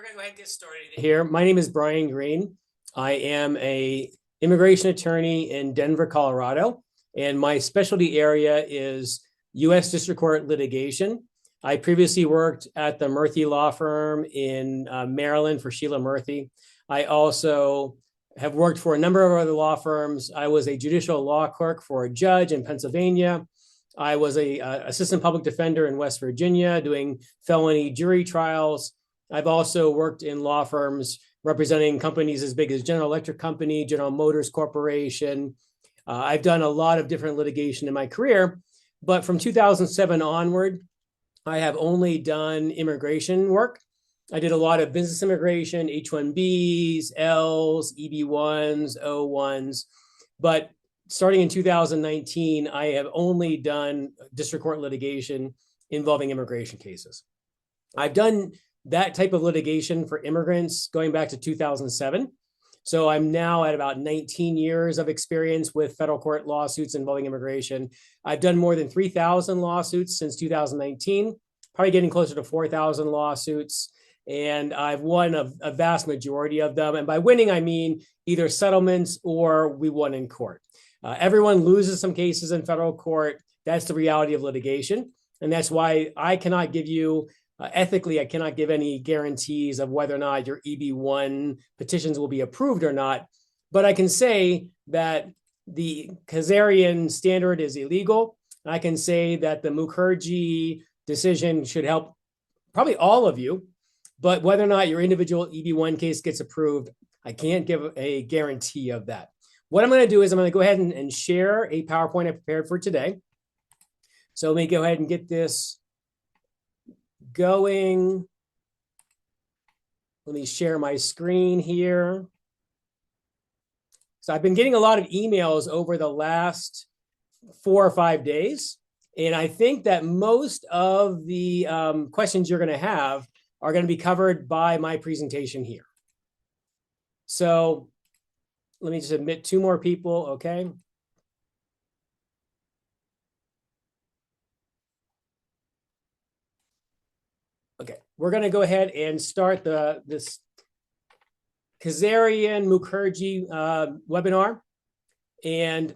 we're going to go ahead and get started here. My name is Brian Green. I am an immigration attorney in Denver, Colorado, and my specialty area is U.S. District Court litigation. I previously worked at the Murthy Law Firm in Maryland for Sheila Murthy. I also have worked for a number of other law firms. I was a judicial law clerk for a judge in Pennsylvania. I was an assistant public defender in West Virginia doing felony jury trials. I've also worked in law firms representing companies as big as General Electric Company, General Motors Corporation. I've done a lot of different litigation in my career, but from 2007 onward, I have only done immigration work. I did a lot of business immigration, H-1Bs, Ls, EB-1s, O-1s, but starting in 2019, I have only done district court litigation involving immigration cases. I've done that type of litigation for immigrants going back to 2007. So I'm now at about 19 years of experience with federal court lawsuits involving immigration. I've done more than 3,000 lawsuits since 2019, probably getting closer to 4,000 lawsuits. And I've won a vast majority of them. And by winning, I mean either settlements or we won in court. Everyone loses some cases in federal court. That's the reality of litigation. And that's why I cannot give you, ethically, I cannot give any guarantees of whether or not your EB-1 petitions will be approved or not. But I can say that the Kazarian standard is illegal. I can say that the Mukherji decision should help probably all of you. But whether or not your individual EB-1 case gets approved, I can't give a guarantee of that. What I'm going to do is I'm going to go ahead and share a PowerPoint I prepared for today. So let me go ahead and get this going. Let me share my screen here. So I've been getting a lot of emails over the last 4 or 5 days. And I think that most of the questions you're going to have are going to be covered by my presentation here. So let me just admit 2 more people, okay? Okay, we're going to go ahead and start this Kazarian Mukherji webinar. And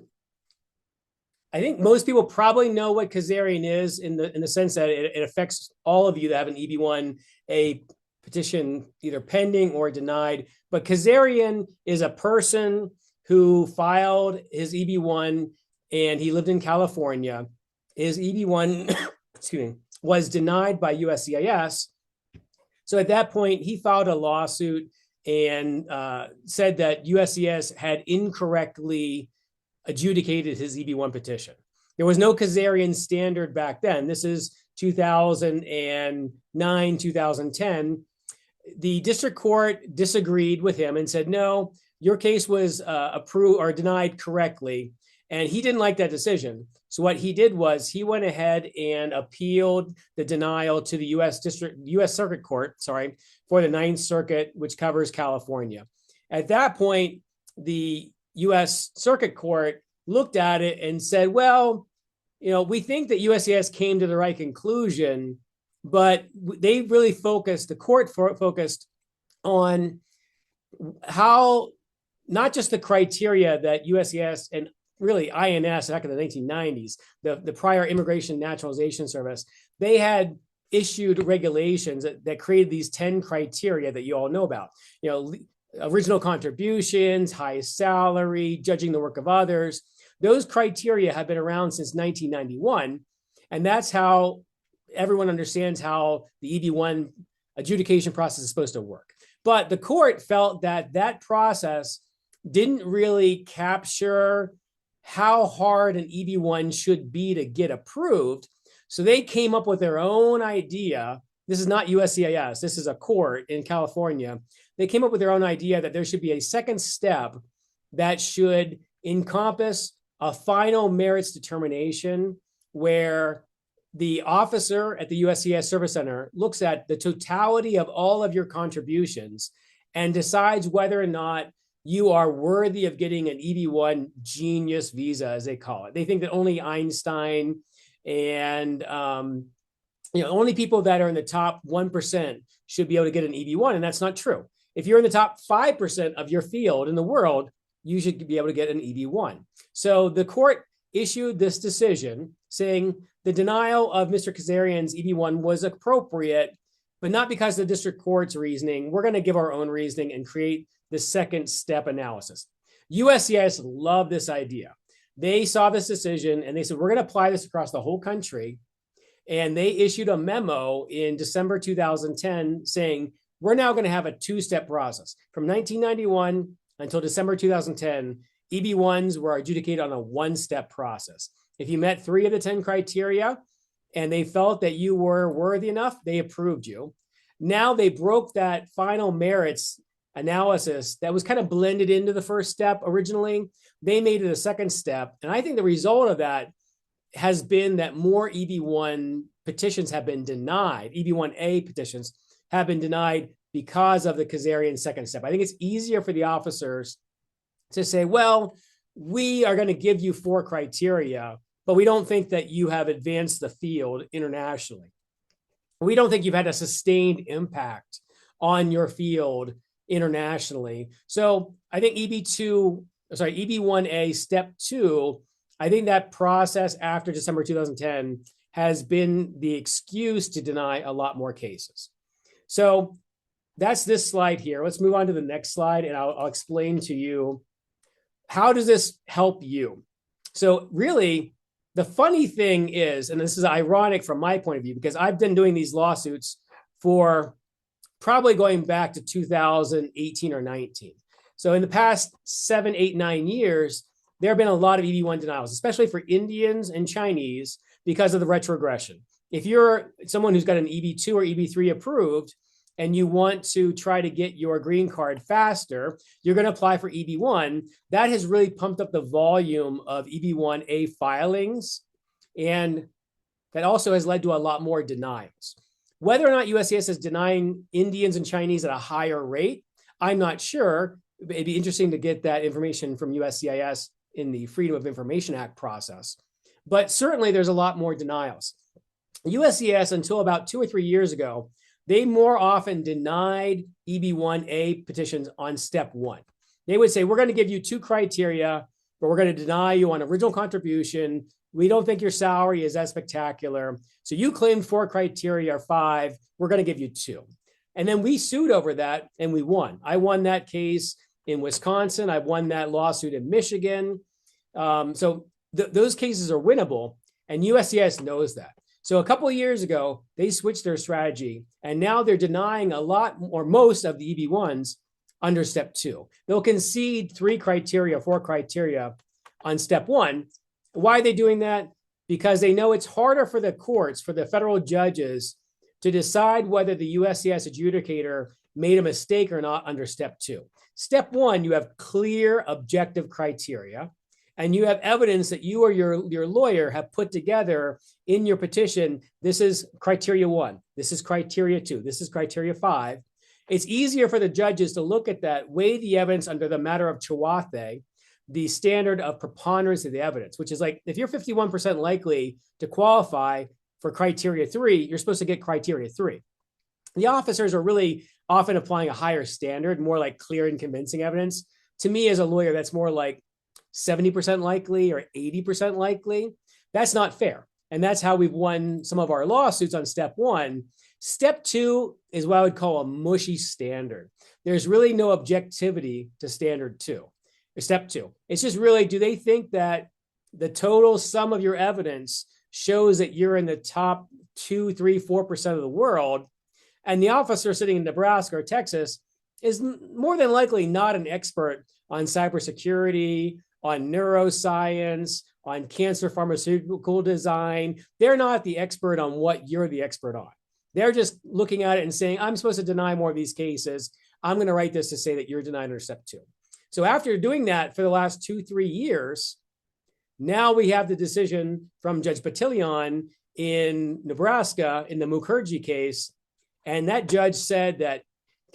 I think most people probably know what Kazarian is in the sense that it affects all of you that have an EB-1A petition either pending or denied. But Kazarian is a person who filed his EB-1 and he lived in California. His EB-1 was denied by USCIS. So at that point, he filed a lawsuit and said that USCIS had incorrectly adjudicated his EB-1 petition. There was no Kazarian standard back then. This is 2009, 2010. The district court disagreed with him and said, no, your case was approved or denied correctly. And he didn't like that decision. So what he did was he went ahead and appealed the denial to the U.S. Circuit Court, for the Ninth Circuit, which covers California. At that point, the U.S. Circuit Court looked at it and said, well, we think that USCIS came to the right conclusion, but they really the court focused on how, not just the criteria that USCIS and really INS back in the 1990s, the prior Immigration Naturalization Service, they had issued regulations that created these 10 criteria that you all know about. Original contributions, high salary, judging the work of others. Those criteria have been around since 1991. And that's how everyone understands how the EB-1 adjudication process is supposed to work. But the court felt that process didn't really capture how hard an EB-1 should be to get approved. So they came up with their own idea. This is not USCIS. This is a court in California. They came up with their own idea that there should be a second step that should encompass a final merits determination where the officer at the USCIS Service Center looks at the totality of all of your contributions and decides whether or not you are worthy of getting an EB-1 genius visa, as they call it. They think that only Einstein and only people that are in the top 1% should be able to get an EB-1, and that's not true. If you're in the top 5% of your field in the world, you should be able to get an EB-1. So the court issued this decision saying the denial of Mr. Kazarian's EB-1 was appropriate, but not because of the district court's reasoning. We're going to give our own reasoning and create the second step analysis. USCIS loved this idea. They saw this decision and they said, we're going to apply this across the whole country. And they issued a memo in December 2010 saying, we're now going to have a two-step process. From 1991 until December 2010, EB-1s were adjudicated on a one-step process. If you met 3 of the 10 criteria and they felt that you were worthy enough, they approved you. Now they broke that final merits analysis that was kind of blended into the first step originally. They made it a second step. And I think the result of that has been that more EB-1 petitions have been denied. EB-1A petitions have been denied because of the Kazarian second step. I think it's easier for the officers to say, well, we are going to give you 4 criteria, but we don't think that you have advanced the field internationally. We don't think you've had a sustained impact on your field internationally. So I think EB-1A step 2, I think that process after December 2010 has been the excuse to deny a lot more cases. So that's this slide here. Let's move on to the next slide, and I'll explain to you how does this help you. So really, the funny thing is, and this is ironic from my point of view, because I've been doing these lawsuits for probably going back to 2018 or 19. So in the past 7, 8, 9 years, there have been a lot of EB-1 denials, especially for Indians and Chinese, because of the retrogression. If you're someone who's got an EB-2 or EB-3 approved and you want to try to get your green card faster, you're going to apply for EB-1. That has really pumped up the volume of EB-1A filings, and that also has led to a lot more denials. Whether or not USCIS is denying Indians and Chinese at a higher rate, I'm not sure. It'd be interesting to get that information from USCIS in the Freedom of Information Act process. But certainly there's a lot more denials. USCIS, until about 2 or 3 years ago, they more often denied EB-1A petitions on step 1. They would say, we're going to give you 2 criteria, but we're going to deny you on original contribution. We don't think your salary is that spectacular. So you claimed 4 criteria or 5, we're going to give you 2. And then we sued over that and we won. I won that case in Wisconsin. I won that lawsuit in Michigan. So those cases are winnable, and USCIS knows that. So a couple of years ago, they switched their strategy, and now they're denying a lot or most of the EB-1s under step 2. They'll concede 3 criteria, 4 criteria on step 1. Why are they doing that? Because they know it's harder for the courts, for the federal judges, to decide whether the USCIS adjudicator made a mistake or not under step 2. Step 1, you have clear objective criteria, and you have evidence that you or your lawyer have put together in your petition. This is criteria 1. This is criteria 2. This is criteria 5. It's easier for the judges to look at that, weigh the evidence under the matter of Chawathe, the standard of preponderance of the evidence, which is like, if you're 51% likely to qualify for criteria 3, you're supposed to get criteria 3. The officers are really often applying a higher standard, more like clear and convincing evidence. To me, as a lawyer, that's more like 70% likely or 80% likely. That's not fair. And that's how we've won some of our lawsuits on step 1. Step 2 is what I would call a mushy standard. There's really no objectivity to standard 2, or step 2. It's just really, do they think that the total sum of your evidence shows that you're in the top 2, 3, 4% of the world? And the officer sitting in Nebraska or Texas is more than likely not an expert on cybersecurity, on neuroscience, on cancer pharmaceutical design. They're not the expert on what you're the expert on. They're just looking at it and saying, I'm supposed to deny more of these cases. I'm going to write this to say that you're denied under step 2. So after doing that for the last 2, 3 years, now we have the decision from Judge Batillion in Nebraska in the Mukherji case. And that judge said that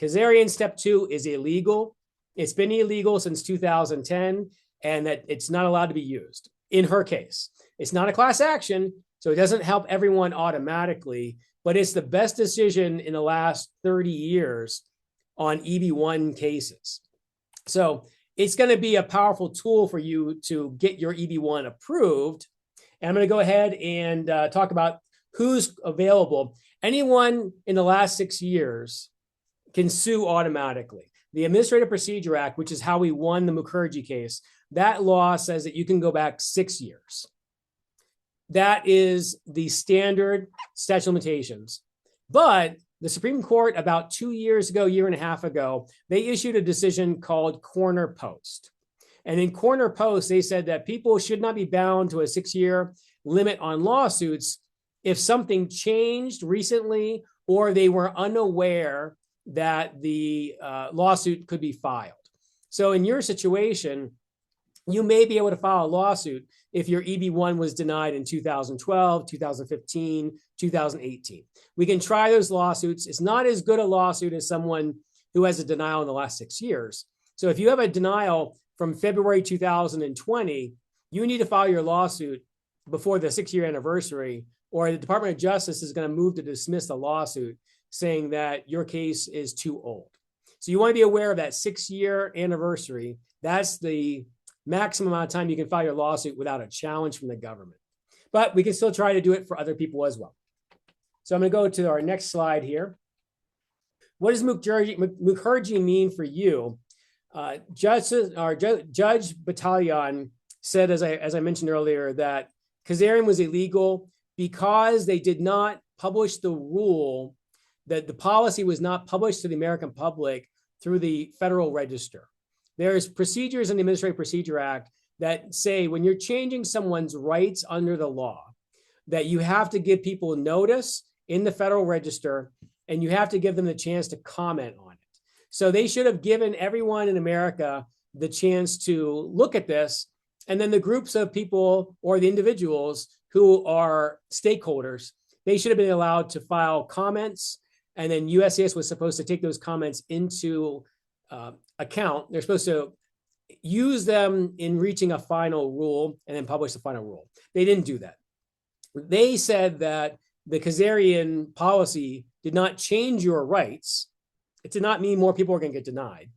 Kazarian step 2 is illegal. It's been illegal since 2010, and that it's not allowed to be used in her case. It's not a class action, So it doesn't help everyone automatically, but it's the best decision in the last 30 years on EB-1 cases. So it's going to be a powerful tool for you to get your EB-1 approved. And I'm going to go ahead and talk about who's available. Anyone in the last 6 years can sue automatically. The Administrative Procedure Act, which is how we won the Mukherji case, that law says that you can go back 6 years. That is the standard statute of limitations. But the Supreme Court, about 2 years ago, year and a half ago, they issued a decision called Corner Post. And in Corner Post, they said that people should not be bound to a 6-year limit on lawsuits if something changed recently or they were unaware that the lawsuit could be filed. So in your situation, you may be able to file a lawsuit if your EB-1 was denied in 2012, 2015, 2018. We can try those lawsuits. It's not as good a lawsuit as someone who has a denial in the last 6 years. So if you have a denial from February 2020, you need to file your lawsuit before the 6-year anniversary, or the Department of Justice is going to move to dismiss the lawsuit, saying that your case is too old. So you want to be aware of that 6-year anniversary. That's the maximum amount of time you can file your lawsuit without a challenge from the government. But we can still try to do it for other people as well. So I'm going to go to our next slide here. What does Mukherji mean for you? Judge Battalion said, as I mentioned earlier, that Kazarian was illegal because they did not publish the rule, that the policy was not published to the American public through the Federal Register. There's procedures in the Administrative Procedure Act that say when you're changing someone's rights under the law, that you have to give people notice in the Federal Register, and you have to give them the chance to comment on it. So they should have given everyone in America the chance to look at this, and then the groups of people or the individuals who are stakeholders, they should have been allowed to file comments, and then USCIS was supposed to take those comments into account. They're supposed to use them in reaching a final rule and then publish the final rule. They didn't do that. They said that the Kazarian policy did not change your rights. It did not mean more people are going to get denied.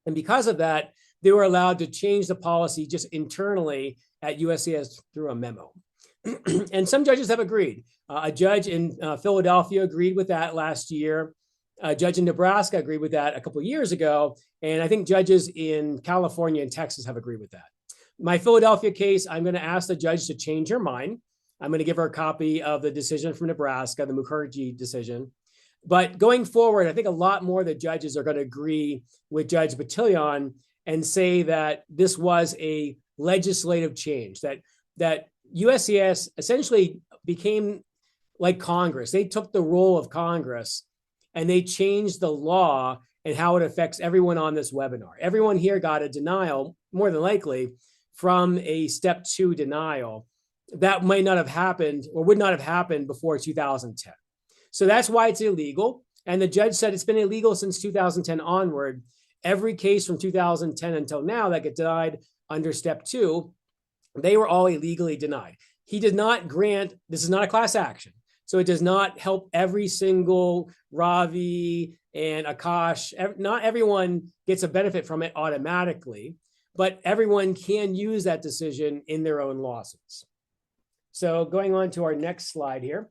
And because of that, they were allowed to change the policy just internally at USCIS through a memo. And some judges have agreed. A judge in Philadelphia agreed with that last year. A judge in Nebraska agreed with that a couple of years ago. And I think judges in California and Texas have agreed with that. My Philadelphia case, I'm going to ask the judge to change her mind. I'm going to give her a copy of the decision from Nebraska, the Mukherji decision. But going forward, I think a lot more of the judges are going to agree with Judge Battalion and say that this was a legislative change, that USCIS essentially became like Congress. They took the role of Congress and they changed the law and how it affects everyone on this webinar. Everyone here got a denial, more than likely, from a step 2 denial. That might not have happened or would not have happened before 2010. So that's why it's illegal. And the judge said it's been illegal since 2010 onward. Every case from 2010 until now that get denied under step 2, they were all illegally denied. He did not grant, this is not a class action. So it does not help every single Ravi and Akash. Not everyone gets a benefit from it automatically, but everyone can use that decision in their own lawsuits. So going on to our next slide here.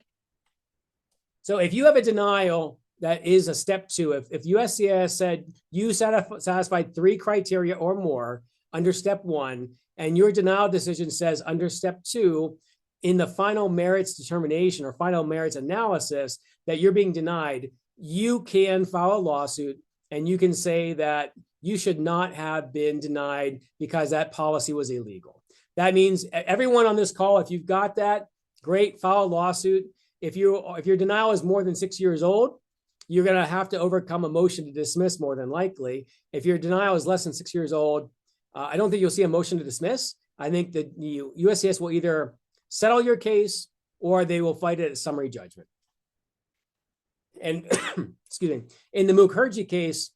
So if you have a denial that is a step 2, if USCIS said you satisfied 3 criteria or more under step 1, and your denial decision says under step 2, in the final merits determination or final merits analysis that you're being denied, you can file a lawsuit and you can say that you should not have been denied because that policy was illegal. That means everyone on this call, if you've got that, great, file a lawsuit. If your denial is more than 6 years old, you're going to have to overcome a motion to dismiss more than likely. If your denial is less than 6 years old, I don't think you'll see a motion to dismiss. I think that USCIS will either settle your case or they will fight it at summary judgment. And excuse me, in the Mukherji case,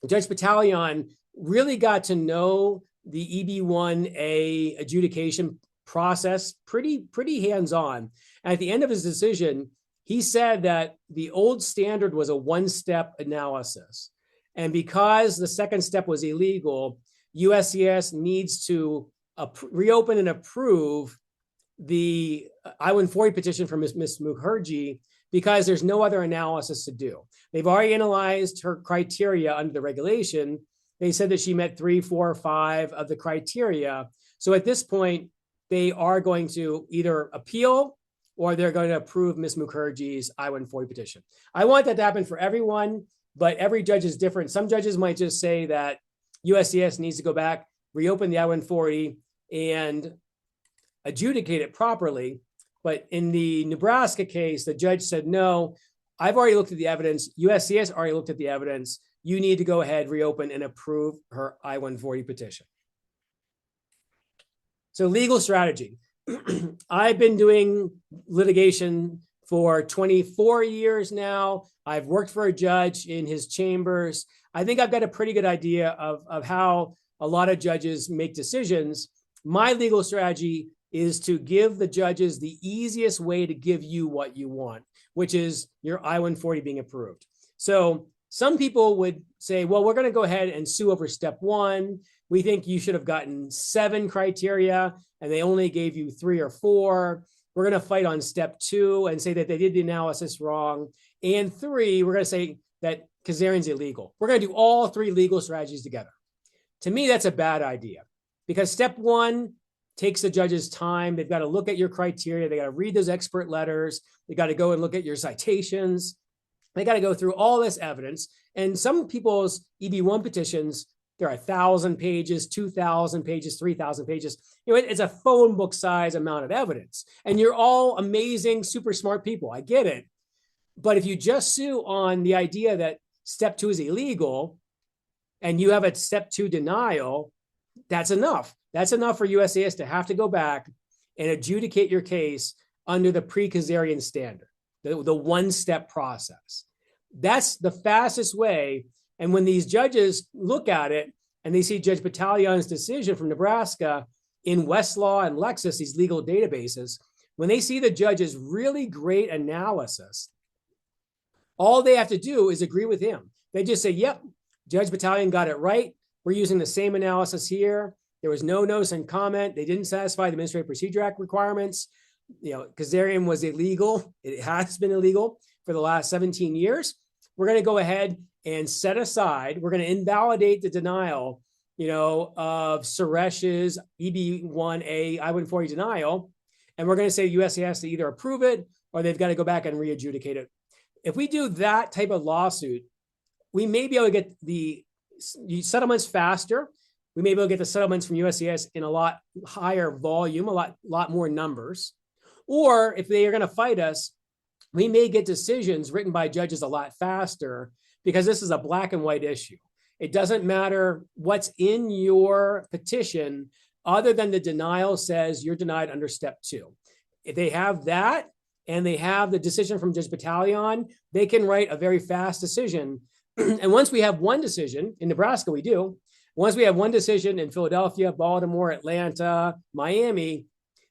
Judge Battalion really got to know the EB-1A adjudication process, pretty hands-on. And at the end of his decision, he said that the old standard was a one-step analysis. And because the second step was illegal, USCIS needs to reopen and approve the I-140 petition from Ms. Mukherji because there's no other analysis to do. They've already analyzed her criteria under the regulation. They said that she met 3, 4, 5 of the criteria. So at this point, they are going to either appeal or they're going to approve Ms. Mukherji's I-140 petition. I want that to happen for everyone, but every judge is different. Some judges might just say that USCIS needs to go back, reopen the I-140, and adjudicate it properly. But in the Nebraska case, the judge said, no, I've already looked at the evidence. USCIS already looked at the evidence. You need to go ahead, reopen, and approve her I-140 petition. So legal strategy. I've been doing litigation for 24 years now. I've worked for a judge in his chambers. I think I've got a pretty good idea of how a lot of judges make decisions. My legal strategy is to give the judges the easiest way to give you what you want, which is your I-140 being approved. So some people would say, well, we're going to go ahead and sue over step 1. We think you should have gotten 7 criteria and they only gave you 3 or 4. We're going to fight on step 2 and say that they did the analysis wrong. And 3, we're going to say that Kazarian's illegal. We're going to do all 3 legal strategies together. To me, that's a bad idea because step 1 takes the judge's time. They've got to look at your criteria. They got to read those expert letters. They got to go and look at your citations. They got to go through all this evidence. And some people's EB-1 petitions, there are 1,000 pages, 2,000 pages, 3,000 pages. It's a phone book size amount of evidence. And you're all amazing, super smart people. I get it. But if you just sue on the idea that step 2 is illegal and you have a step 2 denial, that's enough. That's enough for USCIS to have to go back and adjudicate your case under the pre-Kazarian standard, the one-step process. That's the fastest way. And when these judges look at it and they see Judge Battalion's decision from Nebraska in Westlaw and Lexis, these legal databases, when they see the judge's really great analysis, all they have to do is agree with him. They just say, yep, Judge Battalion got it right. We're using the same analysis here. There was no notice and comment. They didn't satisfy the Administrative Procedure Act requirements. Kazarian was illegal. It has been illegal for the last 17 years. We're going to go ahead and set aside, we're going to invalidate the denial, of Suresh's EB-1A I-140 denial. And we're going to say USCIS has to either approve it or they've got to go back and re-adjudicate it. If we do that type of lawsuit, we may be able to get the settlements faster. We may be able to get the settlements from USCIS in a lot higher volume, a lot more numbers. Or if they are going to fight us, we may get decisions written by judges a lot faster because this is a black and white issue. It doesn't matter what's in your petition other than the denial says you're denied under step 2. If they have that and they have the decision from Judge Battalion, they can write a very fast decision. And once we have one decision, in Nebraska we do, once we have one decision in Philadelphia, Baltimore, Atlanta, Miami,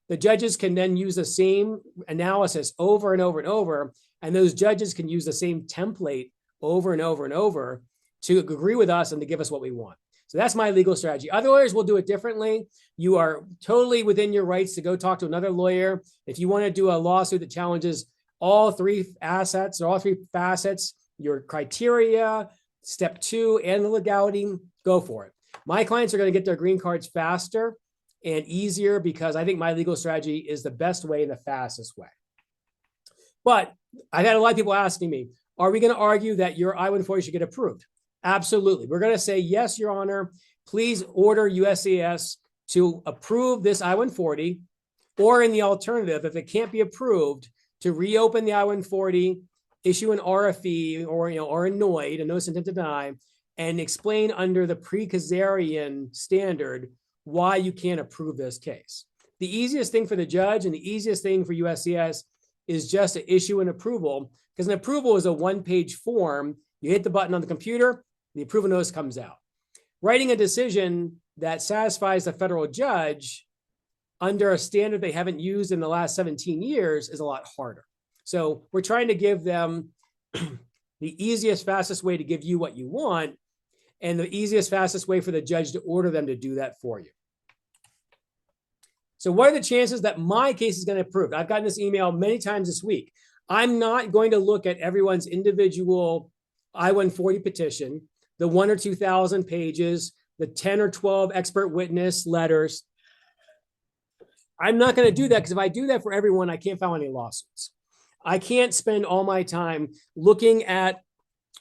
the judges can then use the same analysis over and over and over, and those judges can use the same template over and over and over to agree with us and to give us what we want. So that's my legal strategy. Other lawyers will do it differently. You are totally within your rights to go talk to another lawyer. If you want to do a lawsuit that challenges all 3 assets or all 3 facets, your criteria, step 2, and the legality, go for it. My clients are going to get their green cards faster and easier because I think my legal strategy is the best way and the fastest way. But I've had a lot of people asking me, are we going to argue that your I-140 should get approved? Absolutely. We're going to say, yes, Your Honor, please order USCIS to approve this I-140, or in the alternative, if it can't be approved, to reopen the I-140, issue an RFE or a NOID, a notice of intent to deny, and explain under the pre-Kazarian standard why you can't approve this case. The easiest thing for the judge and the easiest thing for USCIS is just to issue an approval, because an approval is a 1-page form. You hit the button on the computer, the approval notice comes out. Writing a decision that satisfies the federal judge under a standard they haven't used in the last 17 years is a lot harder. So we're trying to give them the easiest, fastest way to give you what you want, and the easiest, fastest way for the judge to order them to do that for you. So what are the chances that my case is going to get approved? I've gotten this email many times this week. I'm not going to look at everyone's individual I-140 petition, the 1,000 or 2,000 pages, the 10 or 12 expert witness letters. I'm not going to do that, because if I do that for everyone, I can't file any lawsuits. I can't spend all my time looking at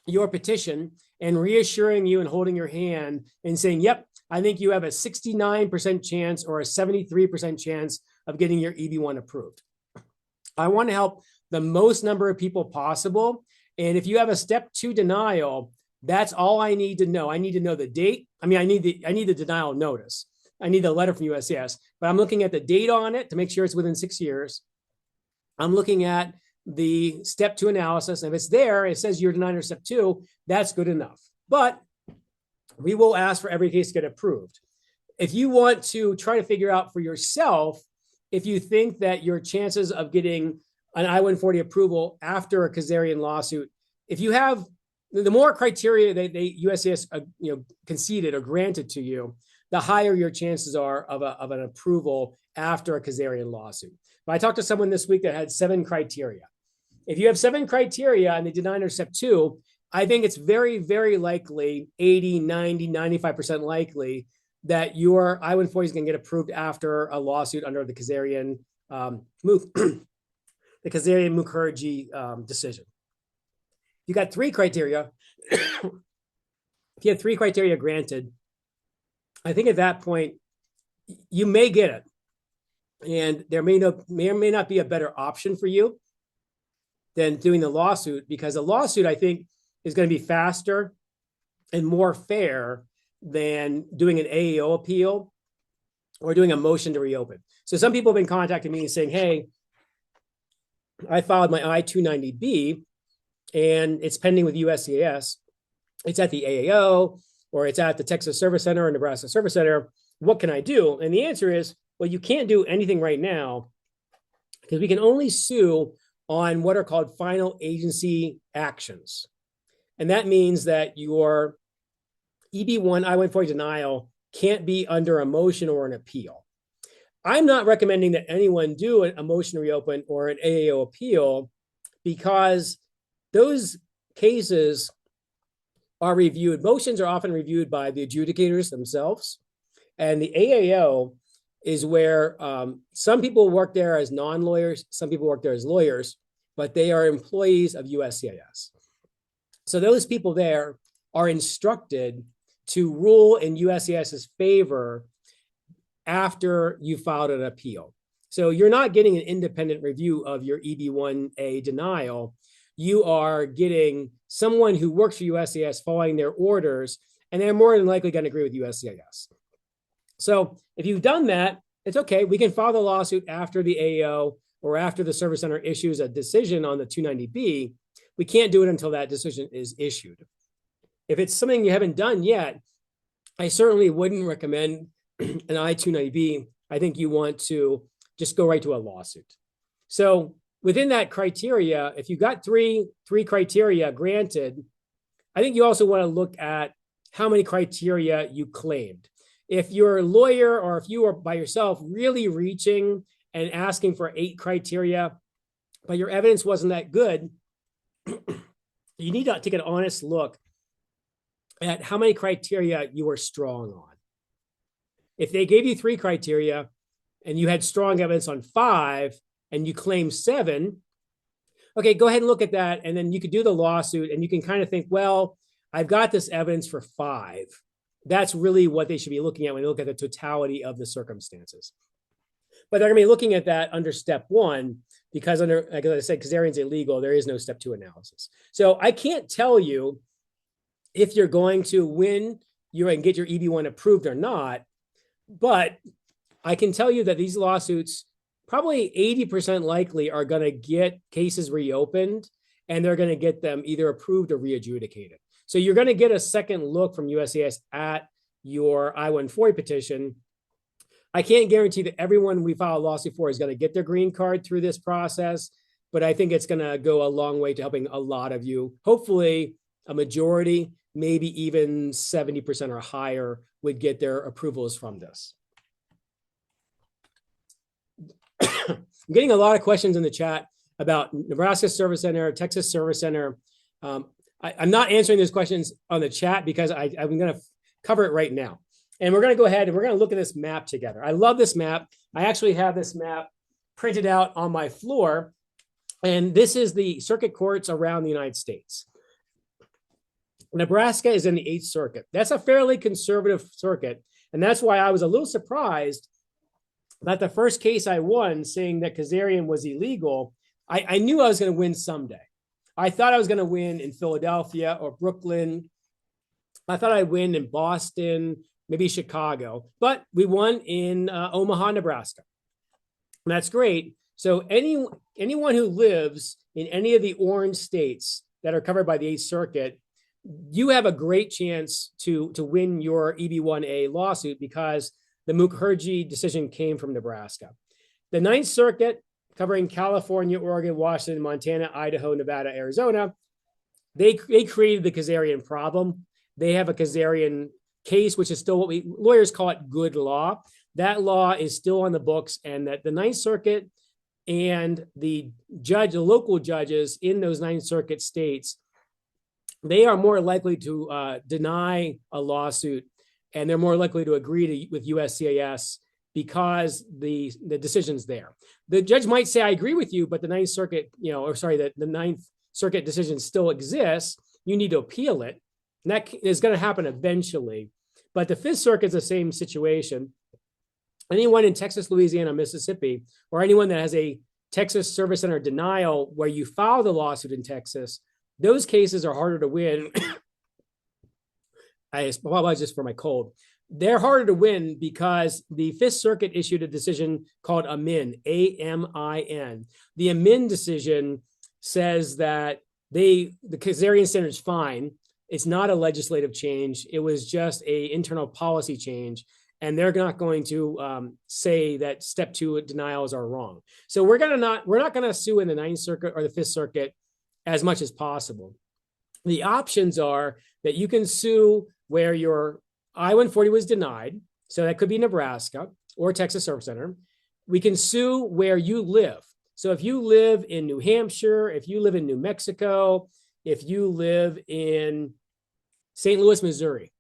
your petition and reassuring you and holding your hand and saying, yep, I think you have a 69% chance or a 73% chance of getting your EB-1 approved. I want to help the most number of people possible. And if you have a step 2 denial, that's all I need to know. I need to know the date. I mean, I need the denial notice. I need the letter from USCIS, but I'm looking at the date on it to make sure it's within 6 years. I'm looking at the step 2 analysis. And if it's there, it says you're denied under step 2, that's good enough. But we will ask for every case to get approved. If you want to try to figure out for yourself, if you think that your chances of getting an I-140 approval after a Kazarian lawsuit, if you have the more criteria that USCIS conceded or granted to you, the higher your chances are of an approval after a Kazarian lawsuit. But I talked to someone this week that had 7 criteria. If you have 7 criteria and they deny under step 2, I think it's very, very likely, 80, 90, 95% likely that your I-140 is going to get approved after a lawsuit under the Kazarian the Kazarian Mukherji decision. You got 3 criteria. If you have 3 criteria granted, I think at that point, you may get it. And there may or may not be a better option for you than doing the lawsuit, because a lawsuit, I think, is going to be faster and more fair than doing an AAO appeal or doing a motion to reopen. So some people have been contacting me and saying, hey, I filed my I-290B and it's pending with USCIS. It's at the AAO or it's at the Texas Service Center or Nebraska Service Center. What can I do? And the answer is, well, you can't do anything right now because we can only sue on what are called final agency actions. And that means that your EB-1 I-140 denial can't be under a motion or an appeal. I'm not recommending that anyone do a motion to reopen or an AAO appeal, because those cases are reviewed. Motions are often reviewed by the adjudicators themselves. And the AAO is where some people work there as non-lawyers, some people work there as lawyers, but they are employees of USCIS. So those people there are instructed to rule in USCIS's favor after you filed an appeal. So you're not getting an independent review of your EB-1A denial. You are getting someone who works for USCIS following their orders, and they're more than likely going to agree with USCIS. So if you've done that, it's okay. We can file the lawsuit after the AAO or after the Service Center issues a decision on the 290B. We can't do it until that decision is issued. If it's something you haven't done yet, I certainly wouldn't recommend an I-290B. I think you want to just go right to a lawsuit. So within that criteria, if you got three criteria granted, I think you also want to look at how many criteria you claimed. If you're a lawyer or if you are by yourself really reaching and asking for 8 criteria, but your evidence wasn't that good, you need to take an honest look at how many criteria you were strong on. If they gave you 3 criteria and you had strong evidence on 5 and you claim 7, okay, go ahead and look at that. And then you could do the lawsuit and you can kind of think, well, I've got this evidence for 5. That's really what they should be looking at when they look at the totality of the circumstances. But they're going to be looking at that under step 1, because under, like I said, Kazarian's illegal, there is no step 2 analysis. So I can't tell you if you're going to win and get your EB-1 approved or not, but I can tell you that these lawsuits, probably 80% likely, are going to get cases reopened, and they're going to get them either approved or re-adjudicated. So you're going to get a second look from USCIS at your I-140 petition. I can't guarantee that everyone we file a lawsuit for is going to get their green card through this process, but I think it's going to go a long way to helping a lot of you. Hopefully, a majority, maybe even 70% or higher, would get their approvals from this. I'm getting a lot of questions in the chat about Nebraska Service Center, Texas Service Center. I'm not answering those questions on the chat because I'm going to cover it right now. And we're going to go ahead and we're going to look at this map together. I love this map. I actually have this map printed out on my floor. And this is the circuit courts around the United States. Nebraska is in the 8th Circuit. That's a fairly conservative circuit. And that's why I was a little surprised that the first case I won, saying that Kazarian was illegal, I knew I was going to win someday. I thought I was going to win in Philadelphia or Brooklyn. I thought I'd win in Boston, maybe Chicago, but we won in Omaha, Nebraska. And that's great. So anyone who lives in any of the orange states that are covered by the 8th Circuit, you have a great chance to win your EB-1A lawsuit because the Mukherji decision came from Nebraska. The 9th Circuit, covering California, Oregon, Washington, Montana, Idaho, Nevada, Arizona, they created the Kazarian problem. They have a Kazarian case, which is still what lawyers call it good law. That law is still on the books, and that the 9th Circuit and the local judges in those 9th Circuit states, they are more likely to deny a lawsuit, and they're more likely to agree with USCIS because the decision's there. The judge might say, I agree with you, but the 9th Circuit, the 9th Circuit decision still exists. You need to appeal it. And that is going to happen eventually. But the 5th Circuit is the same situation. Anyone in Texas, Louisiana, Mississippi, or anyone that has a Texas Service Center denial where you file the lawsuit in Texas, those cases are harder to win. I apologize just for my cold. They're harder to win because the 5th Circuit issued a decision called Amin, A-M-I-N. The Amin decision says that the Kazarian standard is fine. It's not a legislative change. It was just an internal policy change. And they're not going to say that step 2 denials are wrong. So we're not going to sue in the 9th Circuit or the 5th Circuit as much as possible. The options are that you can sue where your I-140 was denied. So that could be Nebraska or Texas Service Center. We can sue where you live. So if you live in New Hampshire, if you live in New Mexico, if you live in St. Louis, Missouri,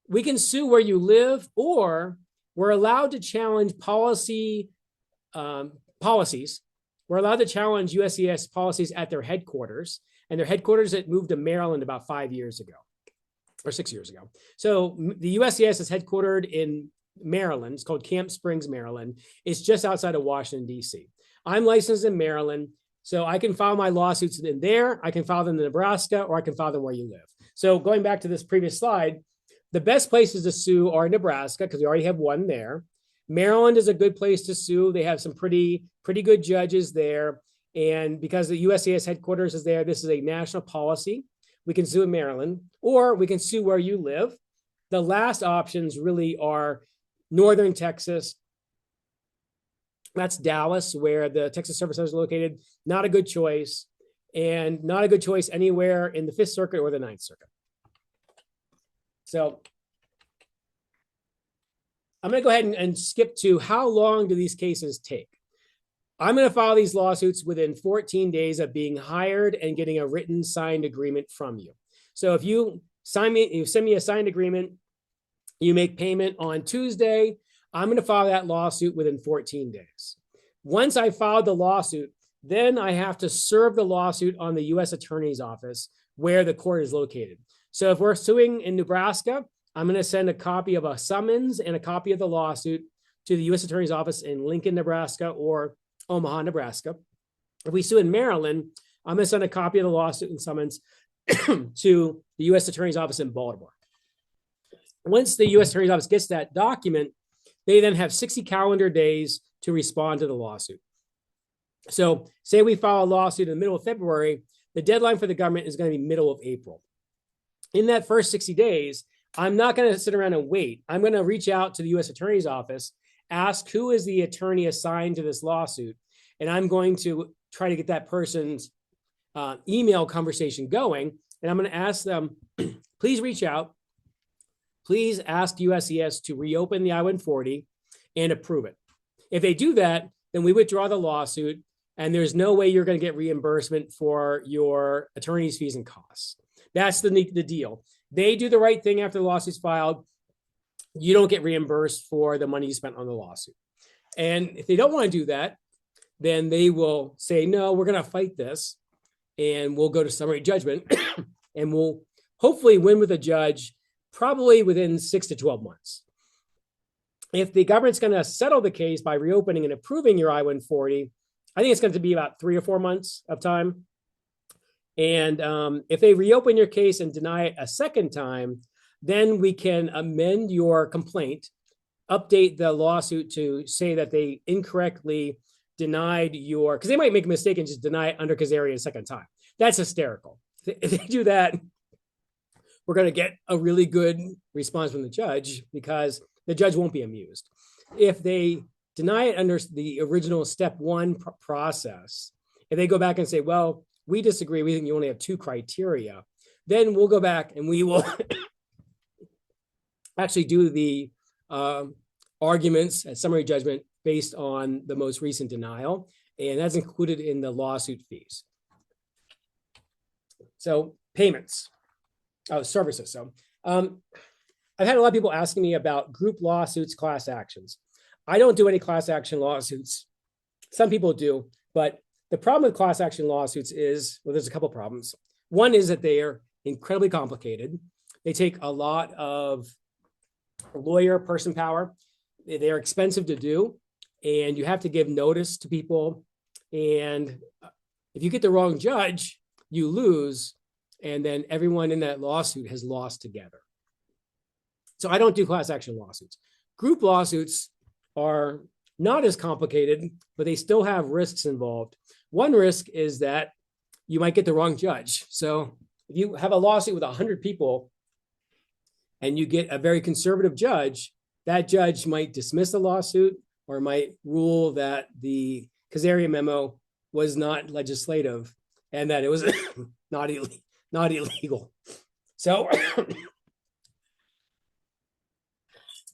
we can sue where you live, or we're allowed to challenge policies. We're allowed to challenge USCIS policies at their headquarters, and their headquarters that moved to Maryland about 5 years ago or 6 years ago. So the USCIS is headquartered in Maryland. It's called Camp Springs, Maryland. It's just outside of Washington, D.C. I'm licensed in Maryland, so I can file my lawsuits in there. I can file them in Nebraska, or I can file them where you live. So going back to this previous slide, the best places to sue are Nebraska, because we already have one there. Maryland is a good place to sue. They have some pretty good judges there. And because the USCIS headquarters is there, this is a national policy. We can sue in Maryland, or we can sue where you live. The last options really are northern Texas. That's Dallas, where the Texas Service Center is located. Not a good choice, and not a good choice anywhere in the 5th Circuit or the 9th Circuit. So I'm going to go ahead and skip to how long do these cases take. I'm going to file these lawsuits within 14 days of being hired and getting a written signed agreement from you. So if you send me a signed agreement, you make payment on Tuesday, I'm going to file that lawsuit within 14 days. Once I filed the lawsuit, then I have to serve the lawsuit on the U.S. Attorney's Office where the court is located. So if we're suing in Nebraska, I'm going to send a copy of a summons and a copy of the lawsuit to the U.S. Attorney's Office in Lincoln, Nebraska, or Omaha, Nebraska. If we sue in Maryland, I'm going to send a copy of the lawsuit and summons to the U.S. Attorney's Office in Baltimore. Once the U.S. Attorney's Office gets that document, they then have 60 calendar days to respond to the lawsuit. So say we file a lawsuit in the middle of February, the deadline for the government is going to be middle of April. In that first 60 days, I'm not going to sit around and wait. I'm going to reach out to the U.S. Attorney's Office ask who is the attorney assigned to this lawsuit, and I'm going to try to get that person's email conversation going, and I'm going to ask them, please reach out. Please ask USCIS to reopen the I-140 and approve it. If they do that, then we withdraw the lawsuit, and there's no way you're going to get reimbursement for your attorney's fees and costs. That's the deal. They do the right thing after the lawsuit's filed. You don't get reimbursed for the money you spent on the lawsuit. And if they don't want to do that, then they will say, no, we're going to fight this, and we'll go to summary judgment, and we'll hopefully win with a judge probably within 6 to 12 months. If the government's going to settle the case by reopening and approving your I-140, I think it's going to be about 3 or 4 months of time. And if they reopen your case and deny it a second time, then we can amend your complaint, update the lawsuit to say that they incorrectly denied your, because they might make a mistake and just deny it under Kazarian a second time. That's hysterical. If they do that, we're going to get a really good response from the judge because the judge won't be amused. If they deny it under the original step one process, if they go back and say, well, we disagree, we think you only have 2 criteria, then we'll go back and we will actually do the arguments at summary judgment based on the most recent denial, and that's included in the lawsuit fees. So payments, services. So I've had a lot of people asking me about group lawsuits, class actions. I don't do any class action lawsuits. Some people do, but the problem with class action lawsuits is, well, there's a couple problems. One is that they are incredibly complicated. They take a lot of lawyer person power. They're expensive to do, and you have to give notice to people. And if you get the wrong judge, you lose, and then everyone in that lawsuit has lost together. So I don't do class action lawsuits. Group lawsuits are not as complicated, but they still have risks involved. One risk is that you might get the wrong judge. So if you have a lawsuit with 100 people and you get a very conservative judge, that judge might dismiss the lawsuit or might rule that the Kazarian memo was not legislative and that it was not illegal. So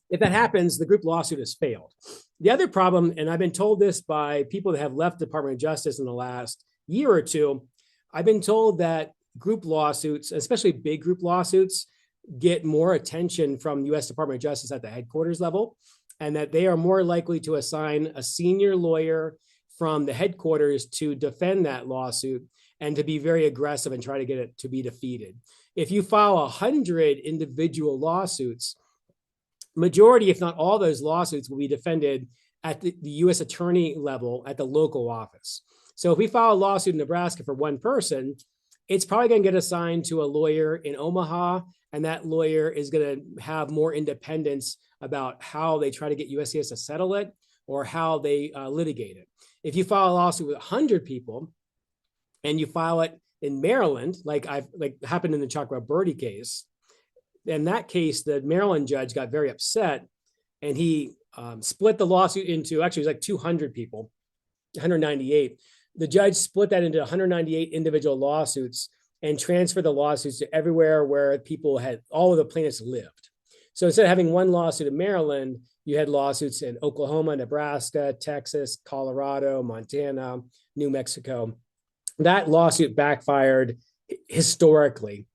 if that happens, the group lawsuit has failed. The other problem, and I've been told this by people that have left the Department of Justice in the last year or two, I've been told that group lawsuits, especially big group lawsuits, get more attention from the U.S. Department of Justice at the headquarters level, and that they are more likely to assign a senior lawyer from the headquarters to defend that lawsuit and to be very aggressive and try to get it to be defeated. If you file 100 individual lawsuits, majority, if not all those lawsuits, will be defended at the U.S. attorney level at the local office. So if we file a lawsuit in Nebraska for one person, it's probably going to get assigned to a lawyer in Omaha, and that lawyer is going to have more independence about how they try to get USCIS to settle it or how they litigate it. If you file a lawsuit with 100 people and you file it in Maryland, like happened in the Chakra Birdie case, in that case, the Maryland judge got very upset and he split the lawsuit into, actually it was like 200 people, 198. The judge split that into 198 individual lawsuits and transferred the lawsuits to everywhere where people had, all of the plaintiffs lived. So instead of having one lawsuit in Maryland, you had lawsuits in Oklahoma, Nebraska, Texas, Colorado, Montana, New Mexico. That lawsuit backfired historically.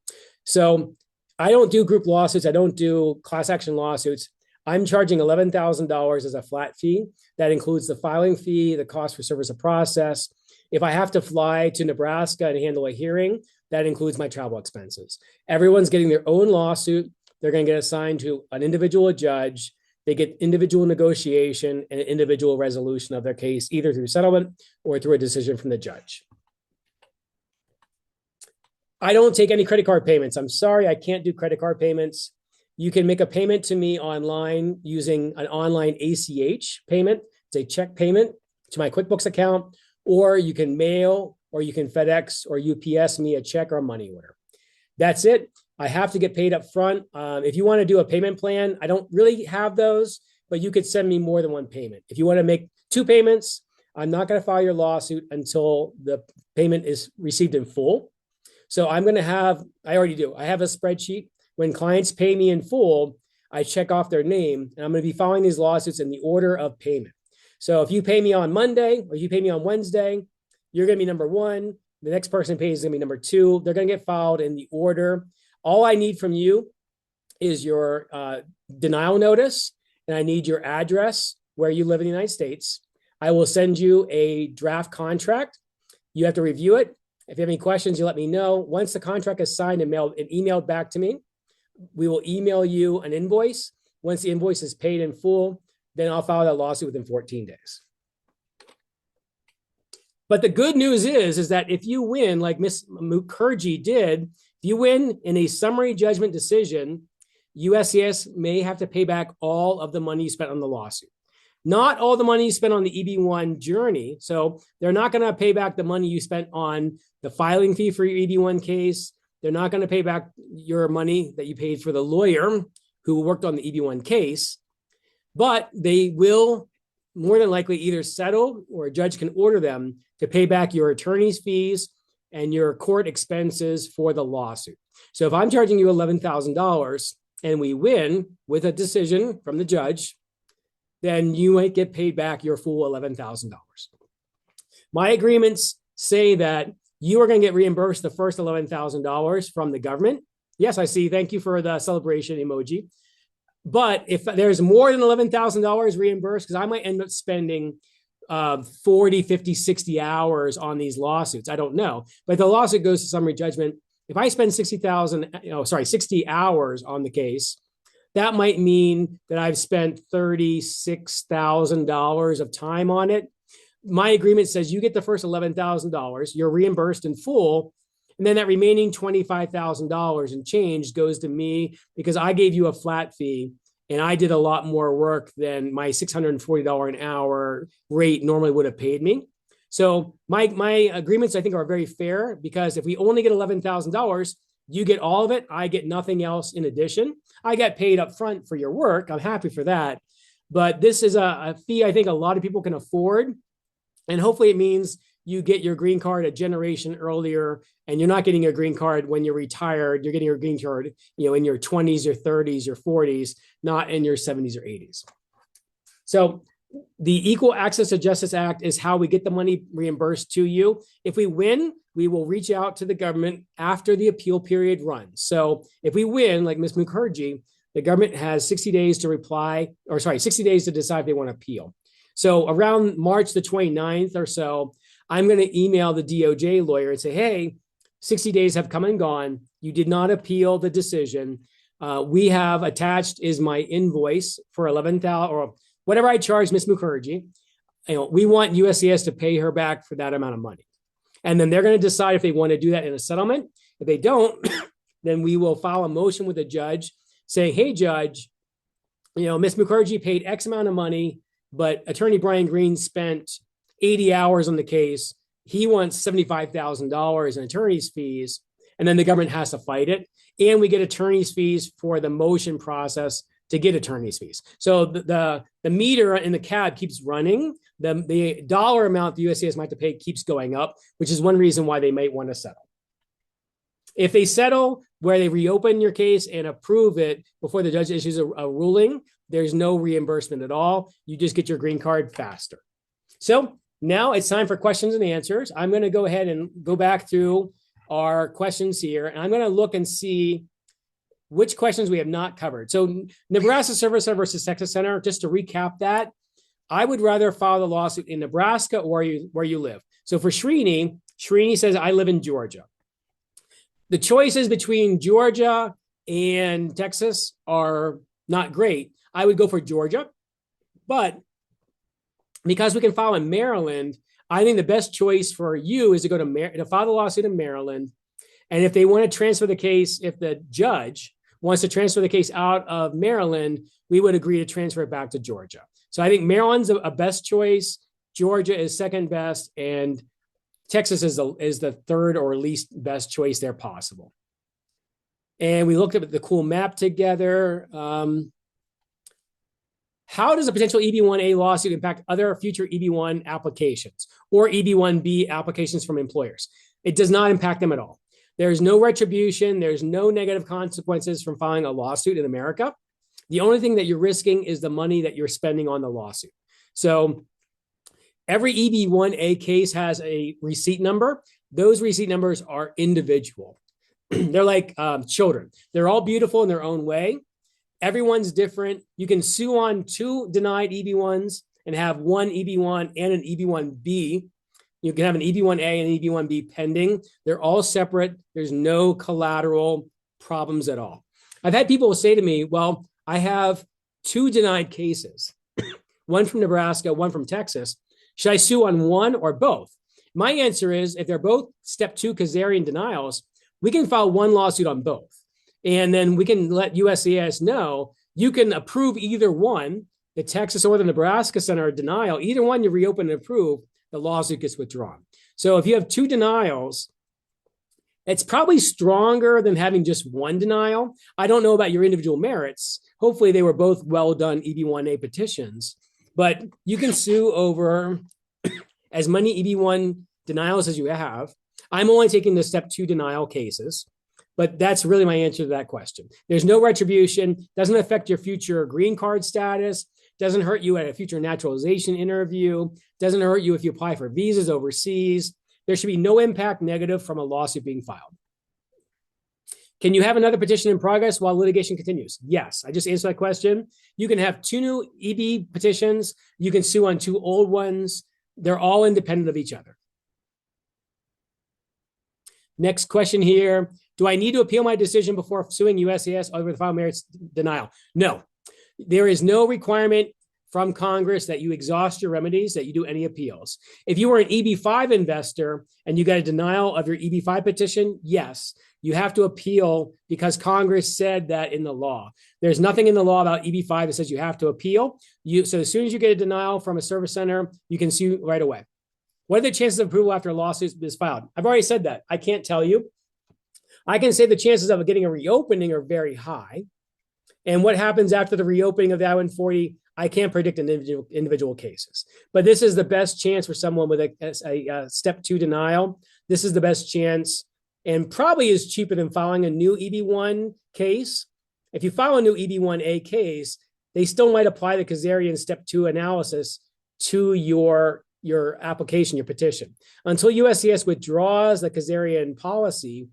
So I don't do group lawsuits. I don't do class action lawsuits. I'm charging $11,000 as a flat fee. That includes the filing fee, the cost for service of process. If I have to fly to Nebraska and handle a hearing, that includes my travel expenses. Everyone's getting their own lawsuit. They're going to get assigned to an individual judge. They get individual negotiation and individual resolution of their case, either through settlement or through a decision from the judge. I don't take any credit card payments. I'm sorry, I can't do credit card payments. You can make a payment to me online using an online ACH payment. It's a check payment to my QuickBooks account, or you can mail, or you can FedEx or UPS me a check or a money order. That's it. I have to get paid up front. If you want to do a payment plan, I don't really have those, but you could send me more than one payment. If you want to make 2 payments, I'm not going to file your lawsuit until the payment is received in full. So I'm going to have, I already do, I have a spreadsheet. When clients pay me in full, I check off their name, and I'm going to be filing these lawsuits in the order of payment. So if you pay me on Monday or you pay me on Wednesday, you're going to be number 1. The next person pays is going to be number 2. They're going to get filed in the order. All I need from you is your denial notice, and I need your address where you live in the United States. I will send you a draft contract. You have to review it. If you have any questions, you let me know. Once the contract is signed and mailed and emailed back to me, we will email you an invoice. Once the invoice is paid in full, then I'll file that lawsuit within 14 days. But the good news is that if you win, like Ms. Mukherji did, if you win in a summary judgment decision, USCIS may have to pay back all of the money you spent on the lawsuit. Not all the money you spent on the EB-1 journey. So they're not going to pay back the money you spent on the filing fee for your EB-1 case. They're not going to pay back your money that you paid for the lawyer who worked on the EB-1 case. But they will more than likely either settle, or a judge can order them to pay back your attorney's fees and your court expenses for the lawsuit. So if I'm charging you $11,000 and we win with a decision from the judge, then you might get paid back your full $11,000. My agreements say that you are going to get reimbursed the first $11,000 from the government. Yes, I see. Thank you for the celebration emoji. But if there's more than $11,000 reimbursed, because I might end up spending 40, 50, 60 hours on these lawsuits. I don't know. But the lawsuit goes to summary judgment. If I spend 60 hours on the case, that might mean that I've spent $36,000 of time on it. My agreement says you get the first $11,000, you're reimbursed in full, and then that remaining $25,000 and change goes to me because I gave you a flat fee and I did a lot more work than my $640 an hour rate normally would have paid me. So my agreements, I think, are very fair, because if we only get $11,000, you get all of it. I get nothing else in addition. I get paid up front for your work. I'm happy for that. But this is a fee I think a lot of people can afford. And hopefully it means you get your green card a generation earlier, and you're not getting a green card when you're retired. You're getting your green card, in your 20s, your 30s, your 40s, not in your 70s or 80s. So the Equal Access to Justice Act is how we get the money reimbursed to you. If we win, we will reach out to the government after the appeal period runs. So if we win, like Ms. Mukherji, the government has 60 days to reply, 60 days to decide if they want to appeal. So around March the 29th or so, I'm going to email the DOJ lawyer and say, hey, 60 days have come and gone. You did not appeal the decision. We have attached is my invoice for $11,000 or whatever I charged Ms. Mukherji. We want USCIS to pay her back for that amount of money. And then they're going to decide if they want to do that in a settlement. If they don't, then we will file a motion with the judge saying, hey, judge, Ms. Mukherji paid X amount of money, but Attorney Brian Green spent 80 hours on the case. He wants $75,000 in attorney's fees, and then the government has to fight it. And we get attorney's fees for the motion process to get attorney's fees. So the meter in the cab keeps running. The dollar amount the USCIS might have to pay keeps going up, which is one reason why they might want to settle. If they settle where they reopen your case and approve it before the judge issues a ruling, there's no reimbursement at all. You just get your green card faster. So now it's time for questions and answers. I'm going to go ahead and go back through our questions here, and I'm going to look and see which questions we have not covered. So Nebraska Service Center versus Texas Center, just to recap that, I would rather file the lawsuit in Nebraska or where you live. So for Srini says, I live in Georgia. The choices between Georgia and Texas are not great. I would go for Georgia, but because we can file in Maryland, I think the best choice for you is to go to file the lawsuit in Maryland. And if they want to transfer the case, if the judge wants to transfer the case out of Maryland, we would agree to transfer it back to Georgia. So I think Maryland's a best choice. Georgia is second best, and Texas is the third or least best choice there possible. And we looked at the cool map together. how does a potential EB-1A lawsuit impact other future EB-1 applications or EB-1B applications from employers? It does not impact them at all. There's no retribution. There's no negative consequences from filing a lawsuit in America. The only thing that you're risking is the money that you're spending on the lawsuit. So every EB-1A case has a receipt number. Those receipt numbers are individual. They're like children. They're all beautiful in their own way. Everyone's different. You can sue on 2 denied EB-1s and have 1 EB-1 and an EB-1B. You can have an EB-1A and an EB-1B pending. They're all separate. There's no collateral problems at all. I've had people say to me, well, I have 2 denied cases, one from Nebraska, one from Texas. Should I sue on one or both? My answer is, if they're both step 2 Kazarian denials, we can file one lawsuit on both. And then we can let USCIS know you can approve either one, the Texas or the Nebraska Center denial, either one you reopen and approve, the lawsuit gets withdrawn. So if you have 2 denials, it's probably stronger than having just 1 denial. I don't know about your individual merits. Hopefully they were both well done EB-1A petitions, but you can sue over as many EB-1 denials as you have. I'm only taking the step 2 denial cases, but that's really my answer to that question. There's no retribution, doesn't affect your future green card status, doesn't hurt you at a future naturalization interview, doesn't hurt you if you apply for visas overseas. There should be no impact negative from a lawsuit being filed. Can you have another petition in progress while litigation continues? Yes, I just answered that question. You can have 2 new EB petitions. You can sue on 2 old ones. They're all independent of each other. Next question here. Do I need to appeal my decision before suing USCIS over the file merits denial? No. There is no requirement from Congress that you exhaust your remedies, that you do any appeals. If you were an EB-5 investor and you got a denial of your EB-5 petition, yes, you have to appeal because Congress said that in the law. There's nothing in the law about EB-5 that says you have to appeal. So as soon as you get a denial from a service center, you can sue right away. What are the chances of approval after a lawsuit is filed? I've already said that. I can't tell you. I can say the chances of getting a reopening are very high. And what happens after the reopening of the I-140, I can't predict in individual cases. But this is the best chance for someone with a step 2 denial. This is the best chance and probably is cheaper than filing a new EB-1 case. If you file a new EB-1A case, they still might apply the Kazarian step 2 analysis to your application, your petition. Until USCIS withdraws the Kazarian policy,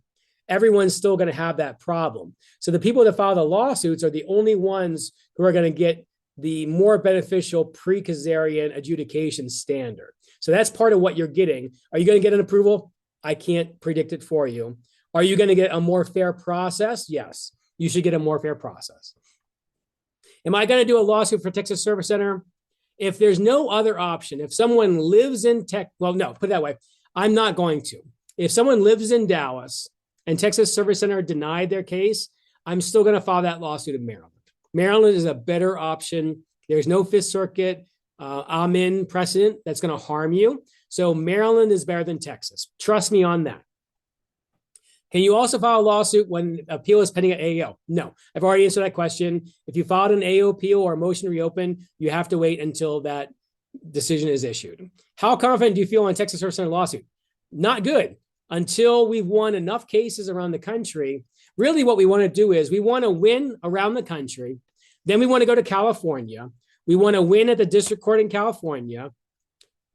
everyone's still going to have that problem. So the people that file the lawsuits are the only ones who are going to get the more beneficial pre-Kazarian adjudication standard. So that's part of what you're getting. Are you going to get an approval? I can't predict it for you. Are you going to get a more fair process? Yes, you should get a more fair process. Am I going to do a lawsuit for Texas Service Center? If there's no other option, if someone lives in well, no, put it that way, I'm not going to. If someone lives in Dallas and Texas Service Center denied their case, I'm still going to file that lawsuit in Maryland. Maryland is a better option. There's no Fifth Circuit Amen precedent that's going to harm you. So Maryland is better than Texas. Trust me on that. Can you also file a lawsuit when appeal is pending at AAO? No, I've already answered that question. If you filed an AAO appeal or a motion to reopen, you have to wait until that decision is issued. How confident do you feel on Texas Service Center lawsuit? Not good. Until we've won enough cases around the country. Really what we want to do is we want to win around the country. Then we want to go to California. We want to win at the district court in California.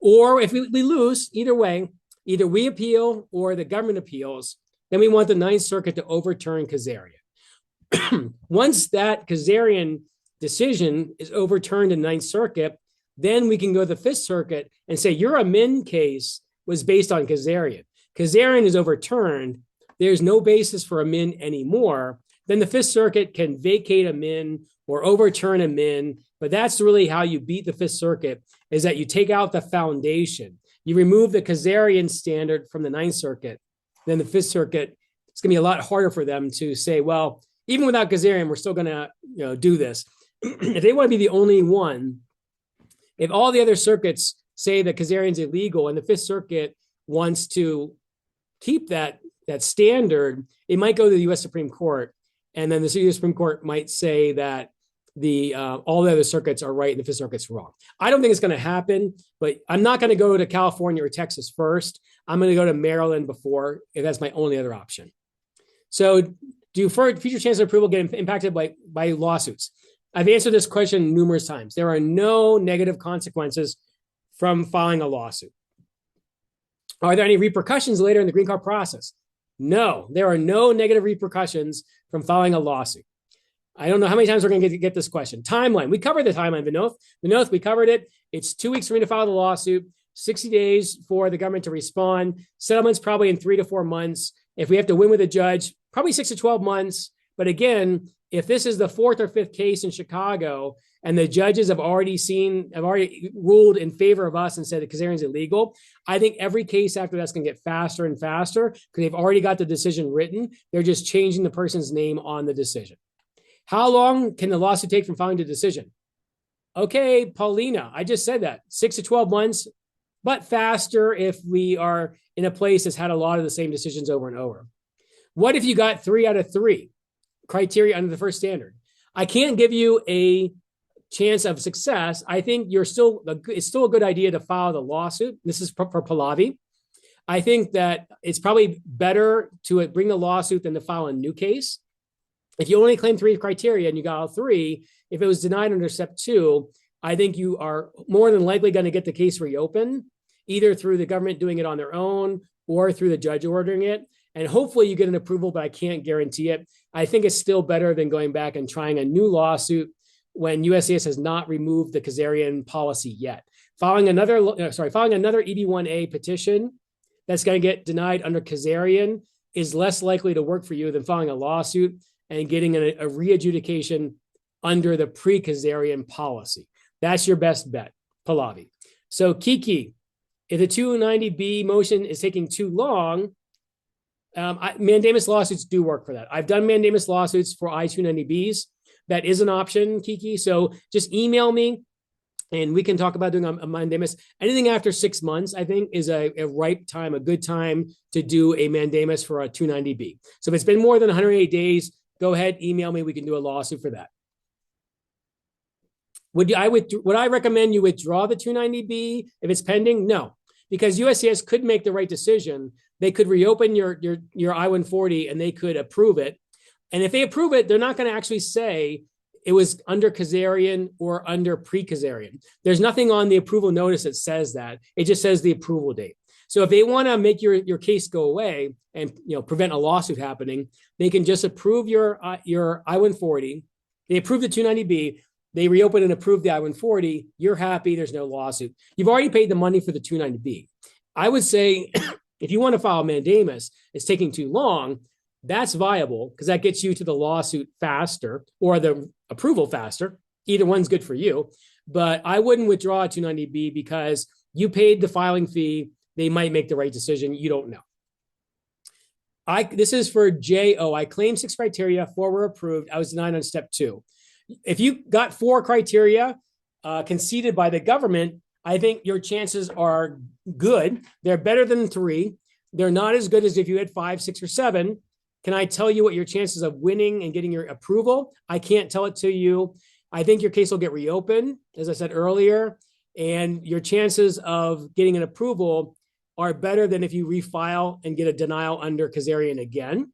Or if we lose, either way, either we appeal or the government appeals, then we want the Ninth Circuit to overturn Kazarian. Once that Kazarian decision is overturned in Ninth Circuit, then we can go to the Fifth Circuit and say your Amin case was based on Kazarian. Kazarian is overturned. There's no basis for Amin anymore. Then the Fifth Circuit can vacate Amin or overturn Amin. But that's really how you beat the Fifth Circuit, is that you take out the foundation. You remove the Kazarian standard from the Ninth Circuit. Then the Fifth Circuit, it's going to be a lot harder for them to say, well, even without Kazarian, we're still going to do this. If they want to be the only one, if all the other circuits say that Kazarian's illegal and the Fifth Circuit wants to keep that standard, it might go to the U.S. Supreme Court. And then the U.S. Supreme Court might say that all the other circuits are right and the Fifth Circuit's wrong. I don't think it's going to happen, but I'm not going to go to California or Texas first. I'm going to go to Maryland before, if that's my only other option. So do future chances of approval get impacted by lawsuits? I've answered this question numerous times. There are no negative consequences from filing a lawsuit. Are there any repercussions later in the green card process? No, there are no negative repercussions from filing a lawsuit. I don't know how many times we're going to get this question. Timeline. We covered the timeline, Vinod. Vinod, we covered it. It's 2 weeks for me to file the lawsuit, 60 days for the government to respond. Settlements probably in 3 to 4 months. If we have to win with a judge, probably 6 to 12 months. But again, if this is the 4th or 5th case in Chicago and the judges have already ruled in favor of us and said that Kazarian's illegal, I think every case after that's going to get faster and faster because they've already got the decision written. They're just changing the person's name on the decision. How long can the lawsuit take from filing the decision? Okay, Paulina, I just said that, 6 to 12 months, but faster if we are in a place that's had a lot of the same decisions over and over. What if you got 3 out of 3 criteria under the first standard? I can't give you a chance of success. I think it's still a good idea to file the lawsuit. This is for Pallavi. I think that it's probably better to bring the lawsuit than to file a new case. If you only claim 3 criteria and you got all 3, if it was denied under step 2, I think you are more than likely going to get the case reopened, either through the government doing it on their own or through the judge ordering it. And hopefully you get an approval, but I can't guarantee it. I think it's still better than going back and trying a new lawsuit when USCIS has not removed the Kazarian policy yet. Filing another EB-1A petition that's going to get denied under Kazarian is less likely to work for you than filing a lawsuit and getting a re-adjudication under the pre-Kazarian policy. That's your best bet, Pallavi. So Kiki, if the 290B motion is taking too long, mandamus lawsuits do work for that. I've done mandamus lawsuits for I-290Bs. That is an option, Kiki. So just email me and we can talk about doing a mandamus. Anything after 6 months, I think, is a ripe time, a good time to do a mandamus for a 290B. So if it's been more than 108 days, go ahead, email me. We can do a lawsuit for that. Would I recommend you withdraw the 290B if it's pending? No, because USCIS could make the right decision. They could reopen your I-140 and they could approve it. And if they approve it, they're not going to actually say it was under Kazarian or under pre-Kazarian. There's nothing on the approval notice that says that. It just says the approval date. So if they want to make your case go away and prevent a lawsuit happening, they can just approve your I-140. They approve the 290B. They reopen and approve the I-140. You're happy. There's no lawsuit. You've already paid the money for the 290B. I would say if you want to file a mandamus, it's taking too long. That's viable because that gets you to the lawsuit faster or the approval faster. Either one's good for you. But I wouldn't withdraw a 290B because you paid the filing fee. They might make the right decision. You don't know. This is for J.O. I claimed 6 criteria, 4 were approved. I was denied on step 2. If you got 4 criteria conceded by the government, I think your chances are good. They're better than 3. They're not as good as if you had 5, 6, or 7. Can I tell you what your chances of winning and getting your approval? I can't tell it to you. I think your case will get reopened, as I said earlier, and your chances of getting an approval are better than if you refile and get a denial under Kazarian again.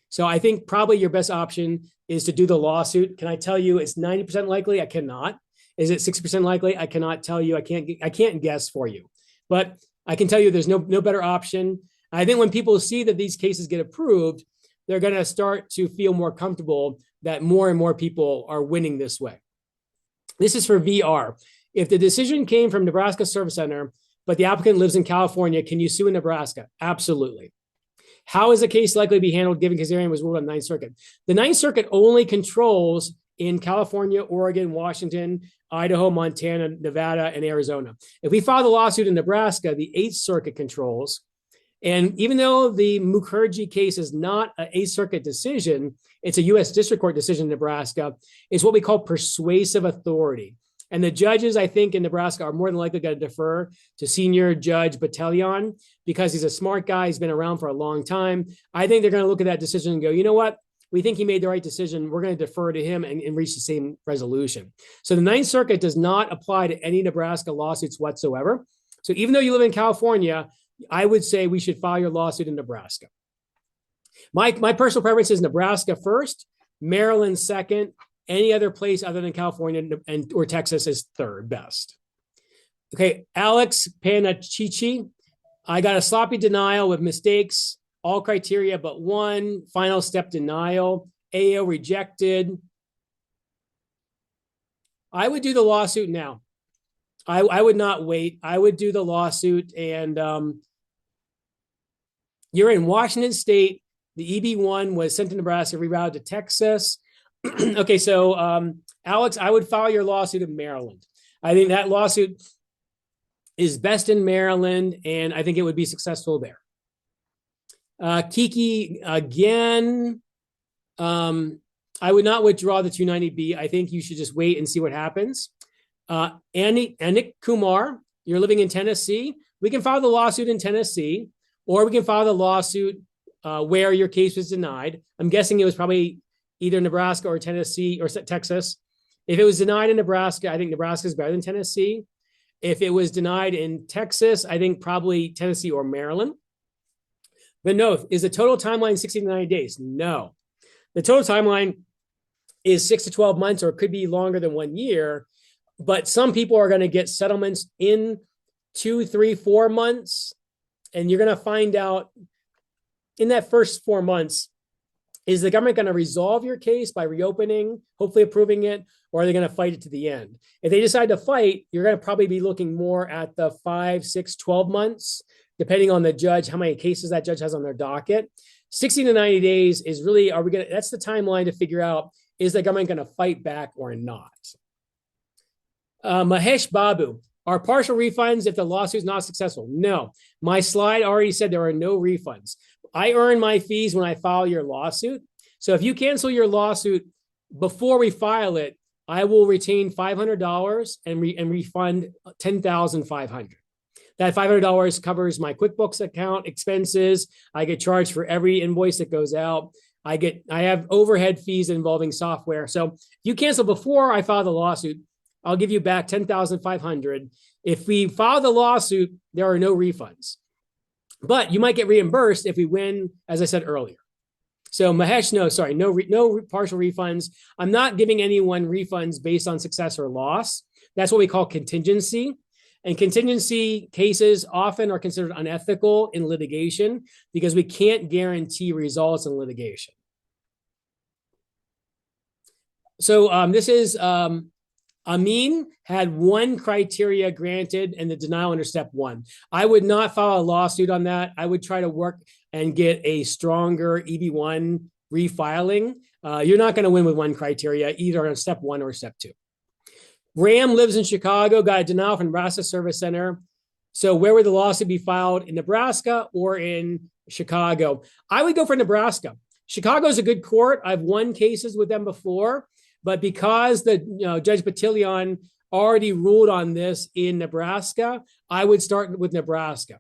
So I think probably your best option is to do the lawsuit. Can I tell you it's 90% likely? I cannot. Is it 60% likely? I cannot tell you. I can't guess for you. But I can tell you there's no better option. I think when people see that these cases get approved, they're going to start to feel more comfortable that more and more people are winning this way. This is for VR. If the decision came from Nebraska Service Center, but the applicant lives in California, can you sue in Nebraska? Absolutely. How is the case likely to be handled given Kazarian was ruled on the 9th Circuit? The 9th Circuit only controls in California, Oregon, Washington, Idaho, Montana, Nevada, and Arizona. If we file the lawsuit in Nebraska, the 8th Circuit controls. And even though the Mukherji case is not an 8th Circuit decision, it's a U.S. District Court decision in Nebraska, it's what we call persuasive authority. And the judges, I think, in Nebraska are more than likely going to defer to Senior Judge Battalion because he's a smart guy. He's been around for a long time. I think they're going to look at that decision and go, you know what? we think he made the right decision. We're going to defer to him and reach the same resolution. So the Ninth Circuit does not apply to any Nebraska lawsuits whatsoever. So even though you live in California, I would say we should file your lawsuit in Nebraska. My personal preference is Nebraska first, Maryland second, any other place other than California or Texas is third best. Okay, Alex Panachichi, I got a sloppy denial with mistakes, all criteria but one, final step denial, AO rejected. I would do the lawsuit now. I would not wait. I would do the lawsuit, and you're in Washington State. The EB-1 was sent to Nebraska, rerouted to Texas. Okay, so Alex, I would file your lawsuit in Maryland. I think that lawsuit is best in Maryland, and I think it would be successful there. Kiki, again, I would not withdraw the 290B. I think you should just wait and see what happens. Anik Kumar, you're living in Tennessee. We can file the lawsuit in Tennessee, or we can file the lawsuit where your case was denied. I'm guessing it was probably either Nebraska or Tennessee or Texas. If it was denied in Nebraska, I think Nebraska is better than Tennessee. If it was denied in Texas, I think probably Tennessee or Maryland. But no, is the total timeline 60 to 90 days? No. The total timeline is 6 to 12 months, or it could be longer than 1 year. But some people are going to get settlements in 2, 3, 4 months. And you're going to find out in that first 4 months, is the government going to resolve your case by reopening, hopefully approving it, or are they going to fight it to the end? If they decide to fight, you're going to probably be looking more at the 5, 6, 12 months, depending on the judge, how many cases that judge has on their docket. 60 to 90 days is really, that's the timeline to figure out, is the government going to fight back or not? Mahesh Babu, are partial refunds if the lawsuit is not successful? No. My slide already said there are no refunds. I earn my fees when I file your lawsuit. So if you cancel your lawsuit before we file it, I will retain $500 and refund $10,500. That $500 covers my QuickBooks account expenses. I get charged for every invoice that goes out. I have overhead fees involving software. So if you cancel before I file the lawsuit, I'll give you back $10,500. If we file the lawsuit, there are no refunds. But you might get reimbursed if we win, as I said earlier. So Mahesh, no partial refunds. I'm not giving anyone refunds based on success or loss. That's what we call contingency. And contingency cases often are considered unethical in litigation because we can't guarantee results in litigation. So this is Amin had one criteria granted and the denial under step 1. I would not file a lawsuit on that. I would try to work and get a stronger EB-1 refiling. You're not going to win with one criteria, either on step 1 or step 2. Ram lives in Chicago, got a denial from Nebraska Service Center. So where would the lawsuit be filed, in Nebraska or in Chicago? I would go for Nebraska. Chicago is a good court. I've won cases with them before. But because Judge Batillion already ruled on this in Nebraska, I would start with Nebraska.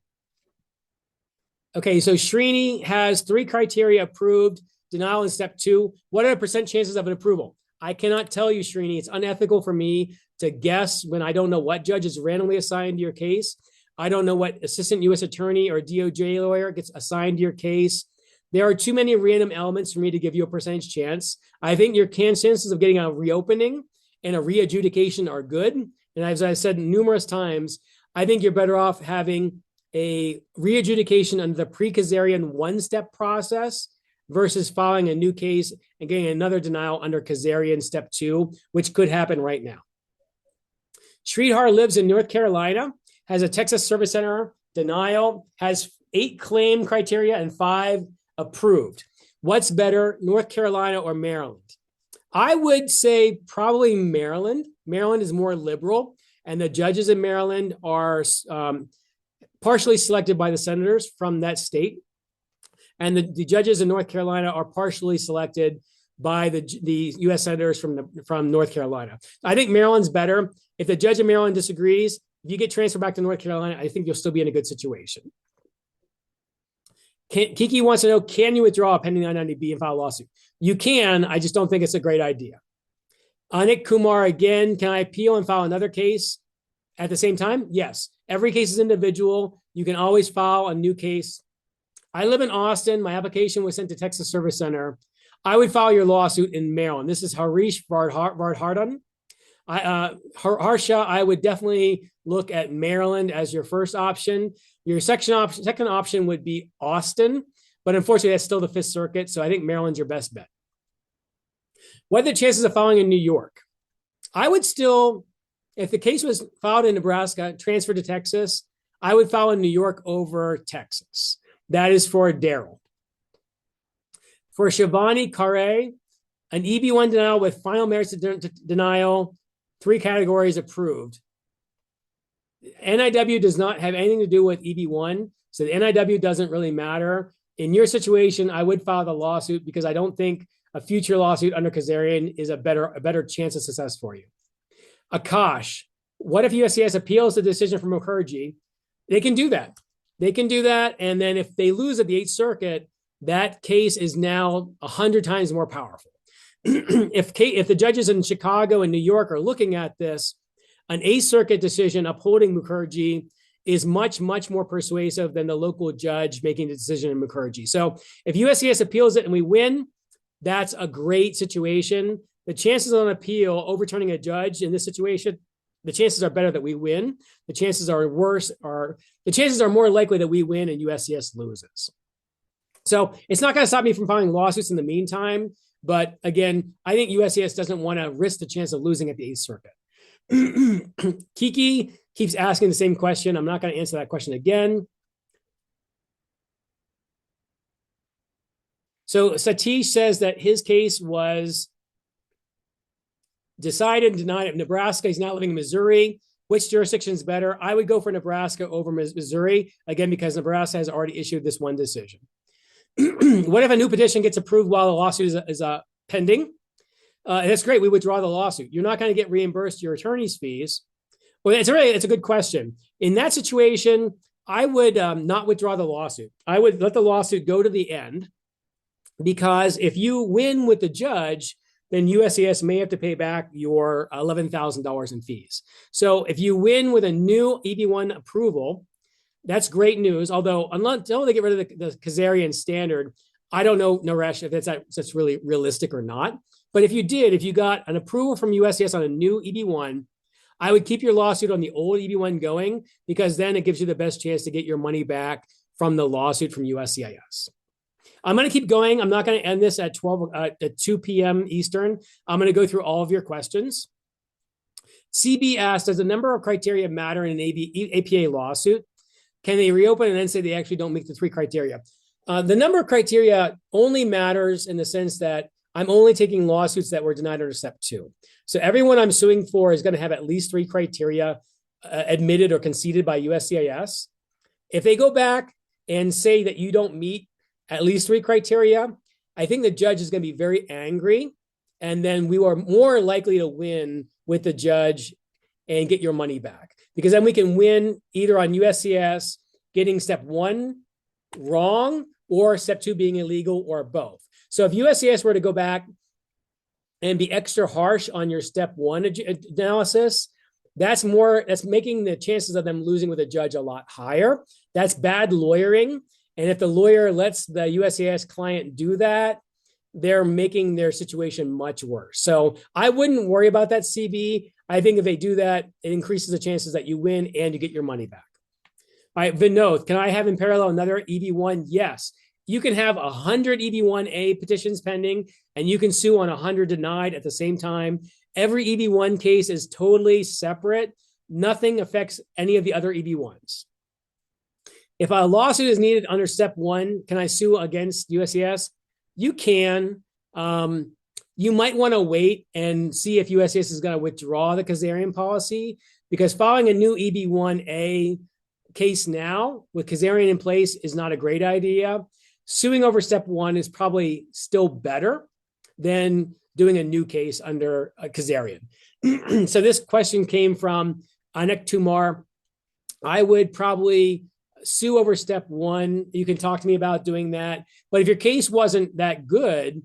Okay, so Srini has 3 criteria approved, denial in step 2. What are the % chances of an approval? I cannot tell you, Srini. It's unethical for me to guess when I don't know what judge is randomly assigned to your case. I don't know what assistant U.S. attorney or DOJ lawyer gets assigned to your case. There are too many random elements for me to give you a % chance. I think your chances of getting a reopening and a re-adjudication are good. And as I said numerous times, I think you're better off having a re-adjudication under the pre-Kazarian one-step process versus filing a new case and getting another denial under Kazarian step 2, which could happen right now. Sridhar lives in North Carolina, has a Texas Service Center denial, has 8 claim criteria and 5 approved. What's better, North Carolina or Maryland? I would say probably Maryland. Maryland is more liberal, and the judges in Maryland are partially selected by the senators from that state. And the judges in North Carolina are partially selected by the U.S. senators from North Carolina. I think Maryland's better. If the judge in Maryland disagrees, if you get transferred back to North Carolina, I think you'll still be in a good situation. Kiki wants to know, can you withdraw a pending I-90B and file a lawsuit? You can, I just don't think it's a great idea. Anik Kumar again, can I appeal and file another case at the same time? Yes. Every case is individual. You can always file a new case. I live in Austin. My application was sent to Texas Service Center. I would file your lawsuit in Maryland. This is Harish Vardhardan. Harsha, I would definitely look at Maryland as your first option. Your second option would be Austin, but unfortunately, that's still the Fifth Circuit, so I think Maryland's your best bet. What are the chances of filing in New York? I would still, if the case was filed in Nebraska, transferred to Texas, I would file in New York over Texas. That is for Daryl. For Shivani Kare, an EB-1 denial with final merits denial, 3 categories approved. NIW does not have anything to do with EB-1, so the NIW doesn't really matter. In your situation, I would file the lawsuit because I don't think a future lawsuit under Kazarian is a better chance of success for you. Akash, what if USCIS appeals the decision from Mukherji? They can do that. They can do that, and then if they lose at the 8th Circuit, that case is now 100 times more powerful. If the judges in Chicago and New York are looking at this, an 8th Circuit decision upholding Mukherji is much, much more persuasive than the local judge making the decision in Mukherji. So if USCIS appeals it and we win, that's a great situation. The chances on appeal overturning a judge in this situation, the chances are better that we win. The chances are more likely that we win and USCIS loses. So it's not going to stop me from filing lawsuits in the meantime. But again, I think USCIS doesn't want to risk the chance of losing at the 8th Circuit. Kiki keeps asking the same question. I'm not going to answer that question again. So Satish says that his case was decided and denied at Nebraska. He's now living in Missouri. Which jurisdiction is better? I would go for Nebraska over Missouri, again, because Nebraska has already issued this one decision. What if a new petition gets approved while the lawsuit is pending? That's great. We withdraw the lawsuit. You're not going to get reimbursed your attorney's fees. Well, it's a good question. In that situation, I would not withdraw the lawsuit. I would let the lawsuit go to the end, because if you win with the judge, then USCIS may have to pay back your $11,000 in fees. So if you win with a new EB-1 approval, that's great news. Although until they get rid of the Kazarian standard, I don't know, Naresh, if that's really realistic or not. But if you got an approval from USCIS on a new EB-1, I would keep your lawsuit on the old EB-1 going, because then it gives you the best chance to get your money back from the lawsuit from USCIS. I'm going to keep going. I'm not going to end this at 2 p.m. Eastern. I'm going to go through all of your questions. CB asked, does the number of criteria matter in an APA lawsuit? Can they reopen and then say they actually don't meet the 3 criteria? The number of criteria only matters in the sense that I'm only taking lawsuits that were denied under Step 2. So everyone I'm suing for is going to have at least 3 criteria admitted or conceded by USCIS. If they go back and say that you don't meet at least 3 criteria, I think the judge is going to be very angry, and then we are more likely to win with the judge and get your money back, because then we can win either on USCIS getting Step 1 wrong or Step 2 being illegal, or both. So if USCIS were to go back and be extra harsh on your Step 1 analysis, that's making the chances of them losing with a judge a lot higher. That's bad lawyering. And if the lawyer lets the USCIS client do that, they're making their situation much worse. So I wouldn't worry about that, CB. I think if they do that, it increases the chances that you win and you get your money back. All right, Vinod, can I have in parallel another EB-1? Yes. You can have 100 EB-1A petitions pending, and you can sue on 100 denied at the same time. Every EB-1 case is totally separate. Nothing affects any of the other EB-1s. If a lawsuit is needed under Step 1, can I sue against USCIS? You can. You might want to wait and see if USCIS is going to withdraw the Kazarian policy, because filing a new EB-1A case now with Kazarian in place is not a great idea. Suing over Step 1 is probably still better than doing a new case under Kazarian. So this question came from Anik Kumar. I would probably sue over step one. You can talk to me about doing that. But if your case wasn't that good,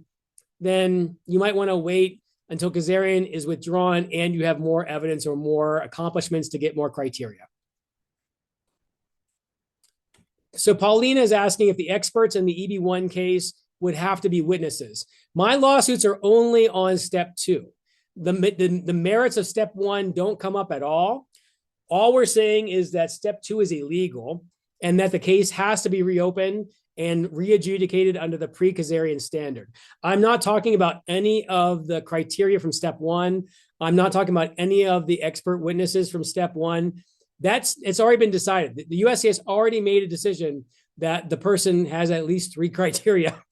then you might want to wait until Kazarian is withdrawn and you have more evidence or more accomplishments to get more criteria. So Paulina is asking if the experts in the EB-1 case would have to be witnesses. My lawsuits are only on step two. The merits of step one don't come up at all. All we're saying is that step two is illegal and that the case has to be reopened and re-adjudicated under the pre-Kazarian standard. I'm not talking about any of the criteria from step one. I'm not talking about any of the expert witnesses from step one. It's already been decided. The USCIS already made a decision that the person has at least three criteria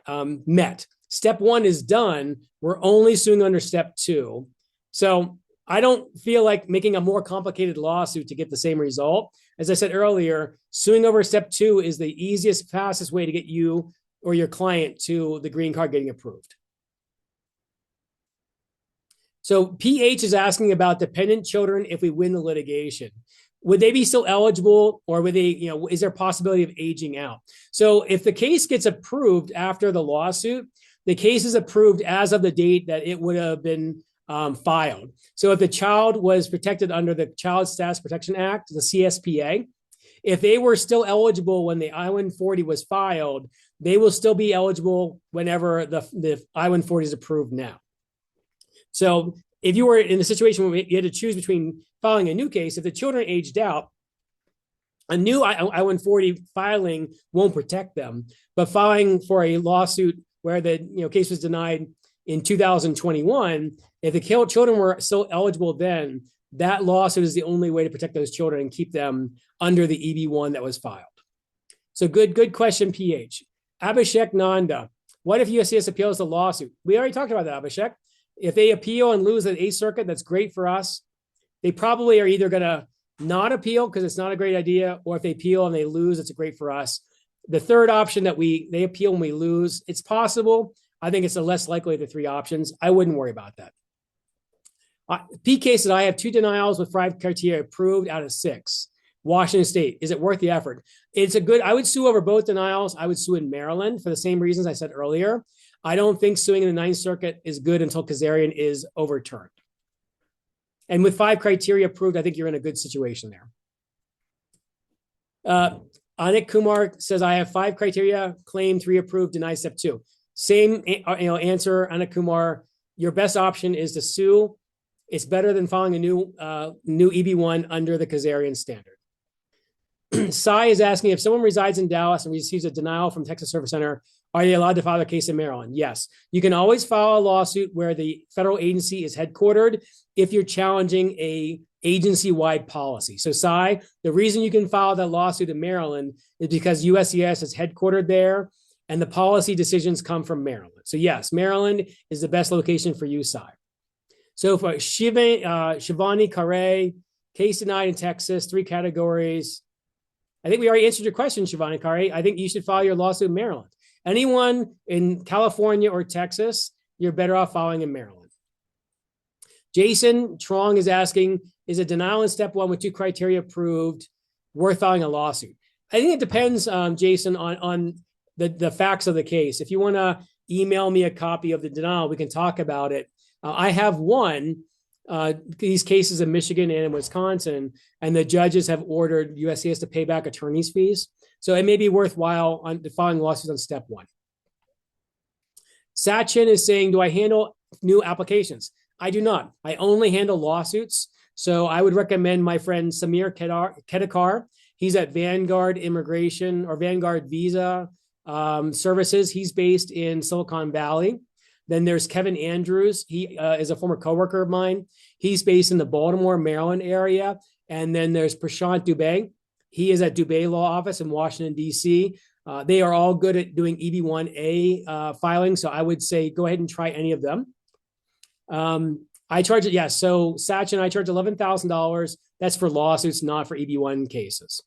met. Step one is done. We're only suing under step two. So I don't feel like making a more complicated lawsuit to get the same result. As I said earlier, suing over step two is the easiest, fastest way to get you or your client to the green card getting approved. So PH is asking about dependent children if we win the litigation. Would they be still eligible, or would they, is there a possibility of aging out? So if the case gets approved after the lawsuit, the case is approved as of the date that it would have been filed. So if the child was protected under the Child Status Protection Act, the CSPA, if they were still eligible when the I-140 was filed, they will still be eligible whenever the I-140 is approved now. So if you were in a situation where you had to choose between filing a new case, if the children aged out, a new I-140 filing won't protect them, but filing for a lawsuit where the case was denied in 2021, if the children were still eligible then, that lawsuit is the only way to protect those children and keep them under the EB-1 that was filed. So good question, PH. Abhishek Nanda, what if USCIS appeals the lawsuit? We already talked about that, Abhishek. If they appeal and lose at 8th Circuit, that's great for us. They probably are either going to not appeal because it's not a great idea, or if they appeal and they lose, it's great for us. The third option that they appeal and we lose, it's possible. I think it's the less likely of the three options. I wouldn't worry about that. PK said, I have 2 denials with 5 criteria approved out of 6. Washington State, is it worth the effort? I would sue over both denials. I would sue in Maryland for the same reasons I said earlier. I don't think suing in the 9th Circuit is good until Kazarian is overturned. And with 5 criteria approved, I think you're in a good situation there. Anik Kumar says, I have 5 criteria, claim 3 approved, deny step 2. Same answer, Anik Kumar. Your best option is to sue. It's better than filing a new EB-1 under the Kazarian standard. Sai is asking, if someone resides in Dallas and receives a denial from Texas Service Center, are they allowed to file a case in Maryland? Yes. You can always file a lawsuit where the federal agency is headquartered if you're challenging a agency-wide policy. So Sai, the reason you can file that lawsuit in Maryland is because USCIS is headquartered there and the policy decisions come from Maryland. So yes, Maryland is the best location for you, Sai. So for Shivani Kare, case denied in Texas, 3 categories. I think we already answered your question, Shivani Kare. I think you should file your lawsuit in Maryland. Anyone in California or Texas, you're better off filing in Maryland. Jason Trong is asking, is a denial in step 1 with 2 criteria approved worth filing a lawsuit? I think it depends, Jason, on the facts of the case. If you want to email me a copy of the denial, we can talk about it. I have won these cases in Michigan and in Wisconsin, and the judges have ordered USCIS to pay back attorney's fees. So it may be worthwhile on filing lawsuits on step 1. Sachin is saying, do I handle new applications? I do not. I only handle lawsuits. So I would recommend my friend Samir Kedekar. He's at Vanguard Immigration or Vanguard Visa Services. He's based in Silicon Valley. Then there's Kevin Andrews. He is a former coworker of mine. He's based in the Baltimore, Maryland area. And then there's Prashant Dubey. He is at Dubey Law Office in Washington, D.C. They are all good at doing EB-1A filing. So I would say go ahead and try any of them. I charge it, yes. So Sachin, I charge $11,000. That's for lawsuits, not for EB-1 cases.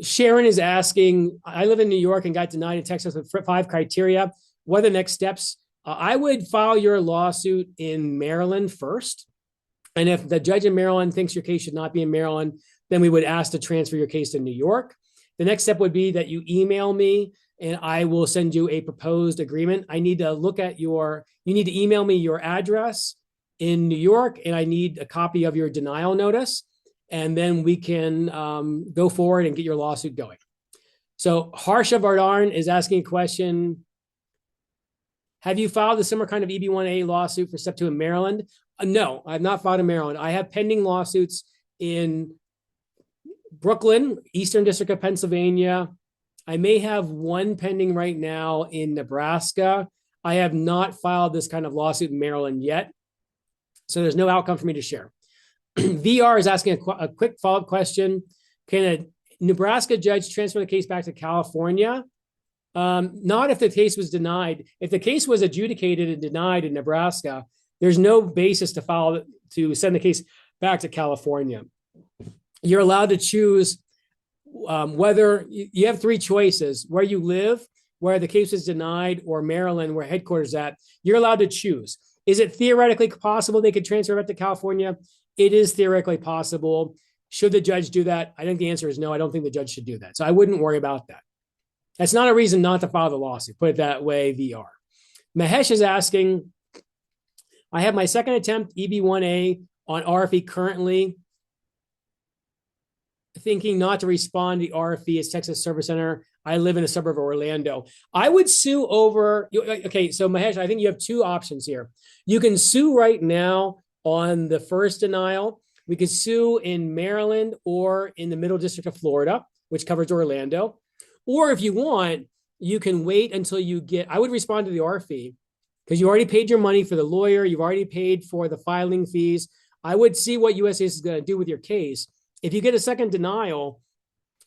Sharon is asking, I live in New York and got denied in Texas with 5 criteria. What are the next steps? I would file your lawsuit in Maryland first. And if the judge in Maryland thinks your case should not be in Maryland, then we would ask to transfer your case to New York. The next step would be that you email me and I will send you a proposed agreement. I need to look at you need to email me your address in New York, and I need a copy of your denial notice. And then we can go forward and get your lawsuit going. So Harsha Vardhan is asking a question. Have you filed a similar kind of EB-1A lawsuit for Step 2 in Maryland? No, I have not filed in Maryland. I have pending lawsuits in Brooklyn, Eastern District of Pennsylvania. I may have one pending right now in Nebraska. I have not filed this kind of lawsuit in Maryland yet. So there's no outcome for me to share. VR is asking a quick follow-up question. Can a Nebraska judge transfer the case back to California? Not if the case was denied. If the case was adjudicated and denied in Nebraska, there's no basis to send the case back to California. You're allowed to choose whether you have three choices: where you live, where the case is denied, or Maryland, where headquarters is at. You're allowed to choose. Is it theoretically possible they could transfer it to California? It is theoretically possible. Should the judge do that? I think the answer is no. I don't think the judge should do that. So I wouldn't worry about that. That's not a reason not to file the lawsuit. Put it that way, VR. Mahesh is asking, I have my second attempt, EB-1A, on RFE currently. Thinking not to respond to the RFE as Texas Service Center. I live in a suburb of Orlando. I would sue over, okay, so Mahesh, I think you have two options here. You can sue right now on the first denial. We could sue in Maryland or in the Middle District of Florida, which covers Orlando. Or if you want, you can wait until you get, I would respond to the RFE because you already paid your money for the lawyer. You've already paid for the filing fees. I would see what USCIS is going to do with your case. If you get a second denial,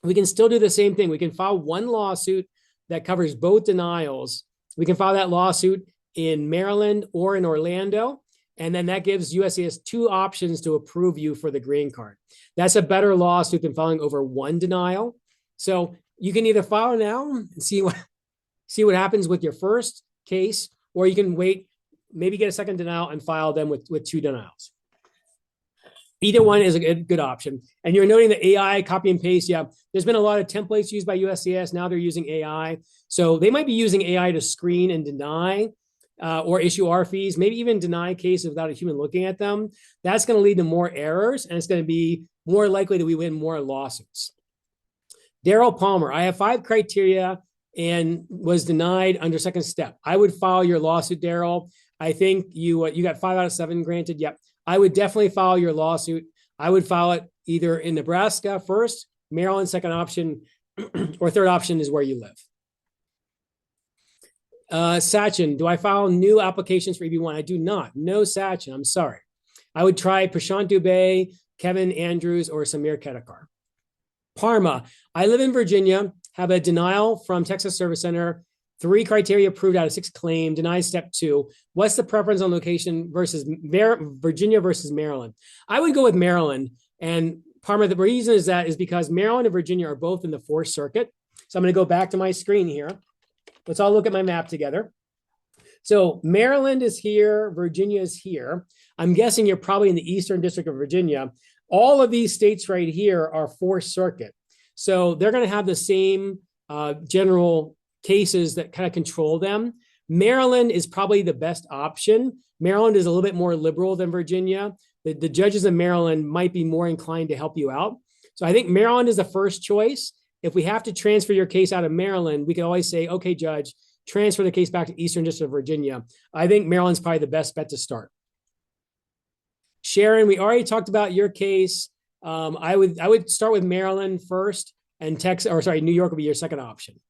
we can still do the same thing. We can file one lawsuit that covers both denials. We can file that lawsuit in Maryland or in Orlando. And then that gives USCIS two options to approve you for the green card. That's a better lawsuit than filing over one denial. So you can either file now and see what happens with your first case, or you can wait, maybe get a second denial and file them with two denials. Either one is a good option. And you're noting the AI copy and paste. Yeah, there's been a lot of templates used by USCIS. Now they're using AI. So they might be using AI to screen and deny or issue RFEs, maybe even deny cases without a human looking at them. That's going to lead to more errors, and it's going to be more likely that we win more lawsuits. Daryl Palmer, I have 5 criteria and was denied under second step. I would file your lawsuit, Daryl. I think you got 5 out of 7 granted. Yep. I would definitely file your lawsuit. I would file it either in Nebraska first, Maryland second option, or third option is where you live. Sachin, do I file new applications for EB-1? I do not. No, Sachin, I'm sorry. I would try Prashant Dubey, Kevin Andrews, or Samir Kedekar. Parma, I live in Virginia, have a denial from Texas Service Center, 3 criteria approved out of 6 claim, denied step 2. What's the preference on location versus Virginia versus Maryland? I would go with Maryland. And Parma, the reason is because Maryland and Virginia are both in the 4th Circuit. So I'm going to go back to my screen here. Let's all look at my map together. So Maryland is here, Virginia is here. I'm guessing you're probably in the Eastern District of Virginia. All of these states right here are 4th Circuit. So they're going to have the same general cases that kind of control them. Maryland is probably the best option. Maryland is a little bit more liberal than Virginia. The judges in Maryland might be more inclined to help you out. So I think Maryland is the first choice. If we have to transfer your case out of Maryland, we can always say, okay, judge, transfer the case back to Eastern District of Virginia. I think Maryland's probably the best bet to start. Sharon, we already talked about your case. I would start with Maryland first, and New York would be your second option.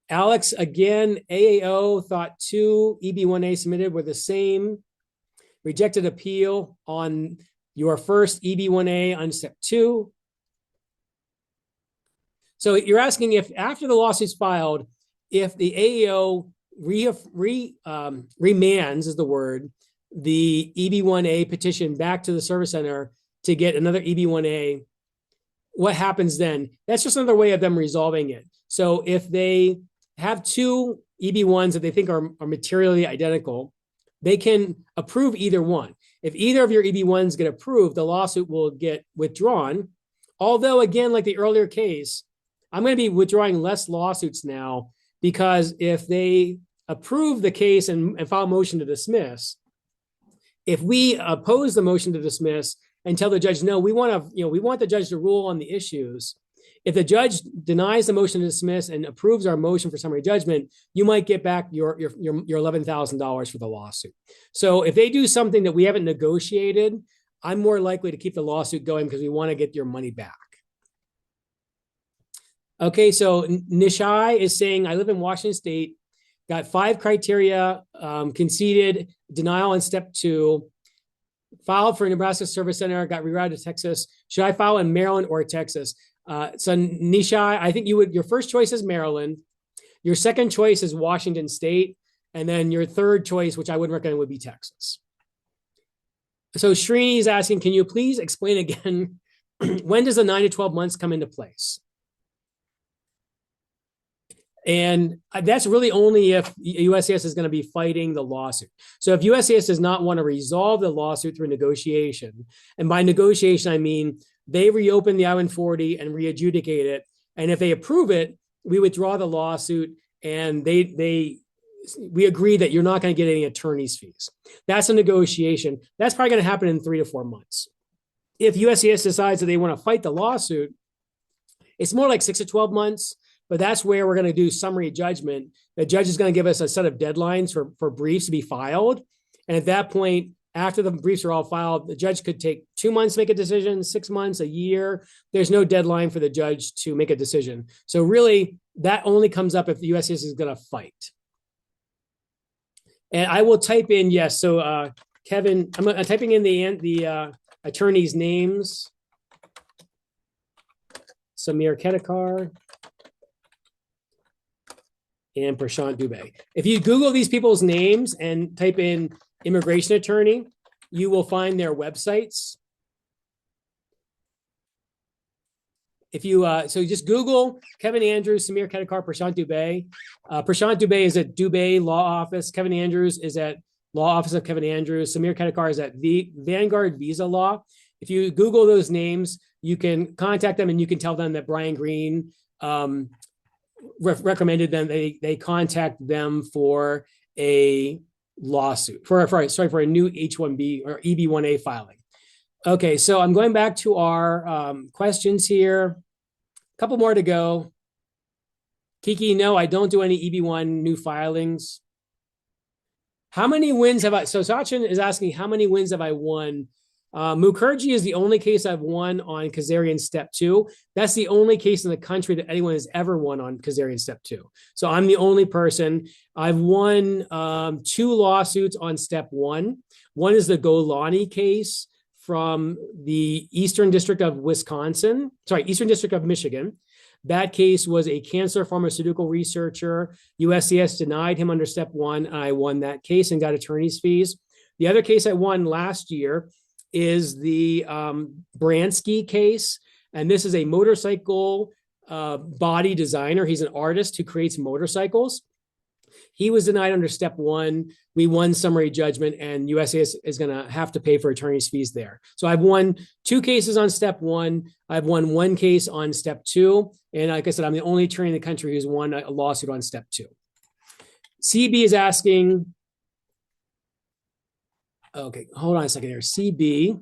Alex, again, AAO thought 2 EB-1A submitted were the same. Rejected appeal on your first EB-1A on step 2. So you're asking if after the lawsuit's filed, if the AAO remands is the word, the EB-1A petition back to the service center to get another EB-1A, what happens then? That's just another way of them resolving it. So if they have 2 EB-1s that they think are materially identical, they can approve either one. If either of your EB-1s get approved, the lawsuit will get withdrawn. Although, again, like the earlier case, I'm going to be withdrawing less lawsuits now, because if they approve the case and file a motion to dismiss, if we oppose the motion to dismiss and tell the judge, no, we want the judge to rule on the issues. If the judge denies the motion to dismiss and approves our motion for summary judgment, you might get back your $11,000 for the lawsuit. So if they do something that we haven't negotiated, I'm more likely to keep the lawsuit going because we want to get your money back. Okay, so Nishai is saying, I live in Washington State, got 5 criteria, conceded, denial on step 2, filed for Nebraska Service Center, got rerouted to Texas. Should I file in Maryland or Texas? So Nishai, I think your first choice is Maryland. Your second choice is Washington State. And then your third choice, which I would recommend, would be Texas. So Srini is asking, can you please explain again, when does the 9 to 12 months come into place? And that's really only if USCIS is going to be fighting the lawsuit. So if USCIS does not want to resolve the lawsuit through negotiation, and by negotiation, I mean they reopen the I-140 and re-adjudicate it. And if they approve it, we withdraw the lawsuit, and we agree that you're not going to get any attorney's fees. That's a negotiation. That's probably going to happen in 3 to 4 months. If USCIS decides that they want to fight the lawsuit, it's more like 6 to 12 months. But that's where we're going to do summary judgment. The judge is going to give us a set of deadlines for briefs to be filed. And at that point, after the briefs are all filed, the judge could take 2 months to make a decision, 6 months, a year. There's no deadline for the judge to make a decision. So really, that only comes up if the USCIS is going to fight. And I will type in, yes. So Kevin, I'm typing in the attorneys' names. Samir Kedekar and Prashant Dubey. If you Google these people's names and type in immigration attorney, you will find their websites. If you, so just Google Kevin Andrews, Samir Kedekar, Prashant Dubey. Prashant Dubey is at Dubey Law Office. Kevin Andrews is at Law Office of Kevin Andrews. Samir Kedekar is at Vanguard Visa Law. If you Google those names, you can contact them and you can tell them that Brian Green recommended them. They contact them for a lawsuit for a new H-1B or EB-1A filing. Okay, so I'm going back to our questions here. A couple more to go. Kiki, no, I don't do any EB-1 new filings. How many wins have I? So Sachin is asking, how many wins have I won? Mukherji is the only case I've won on Kazarian Step 2. That's the only case in the country that anyone has ever won on Kazarian Step 2. So I'm the only person. I've won 2 lawsuits on Step 1. One is the Golani case from the Eastern District of Michigan. That case was a cancer pharmaceutical researcher. USCIS denied him under Step 1. I won that case and got attorney's fees. The other case I won last year is the Bransky case. And this is a motorcycle body designer. He's an artist who creates motorcycles. He was denied under Step 1. We won summary judgment, and USCIS is going to have to pay for attorney's fees there. So I've won 2 cases on Step 1. I've won 1 case on Step 2. And like I said, I'm the only attorney in the country who's won a lawsuit on Step 2. CB is asking, okay, hold on a second here. CB.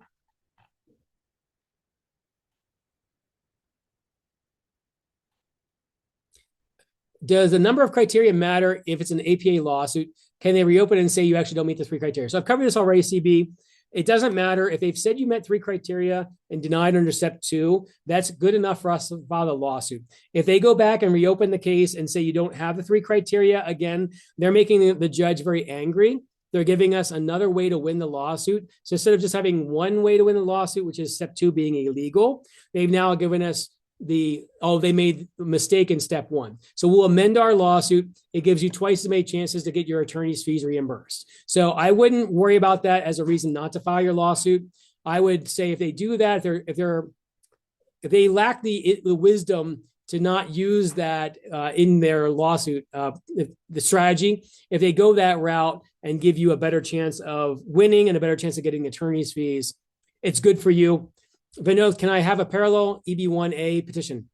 Does the number of criteria matter if it's an APA lawsuit? Can they reopen and say you actually don't meet the 3 criteria? So I've covered this already, CB. It doesn't matter if they've said you met 3 criteria and denied under Step 2. That's good enough for us to file the lawsuit. If they go back and reopen the case and say you don't have the 3 criteria, again, they're making the judge very angry. They're giving us another way to win the lawsuit. So instead of just having one way to win the lawsuit, which is Step 2 being illegal, they've now given us they made a mistake in Step 1. So we'll amend our lawsuit. It gives you twice as many chances to get your attorney's fees reimbursed. So I wouldn't worry about that as a reason not to file your lawsuit. I would say if they do that, if they lack the wisdom to not use that in their lawsuit, the strategy, if they go that route, and give you a better chance of winning and a better chance of getting attorney's fees, it's good for you. Vinod, can I have a parallel EB-1A petition?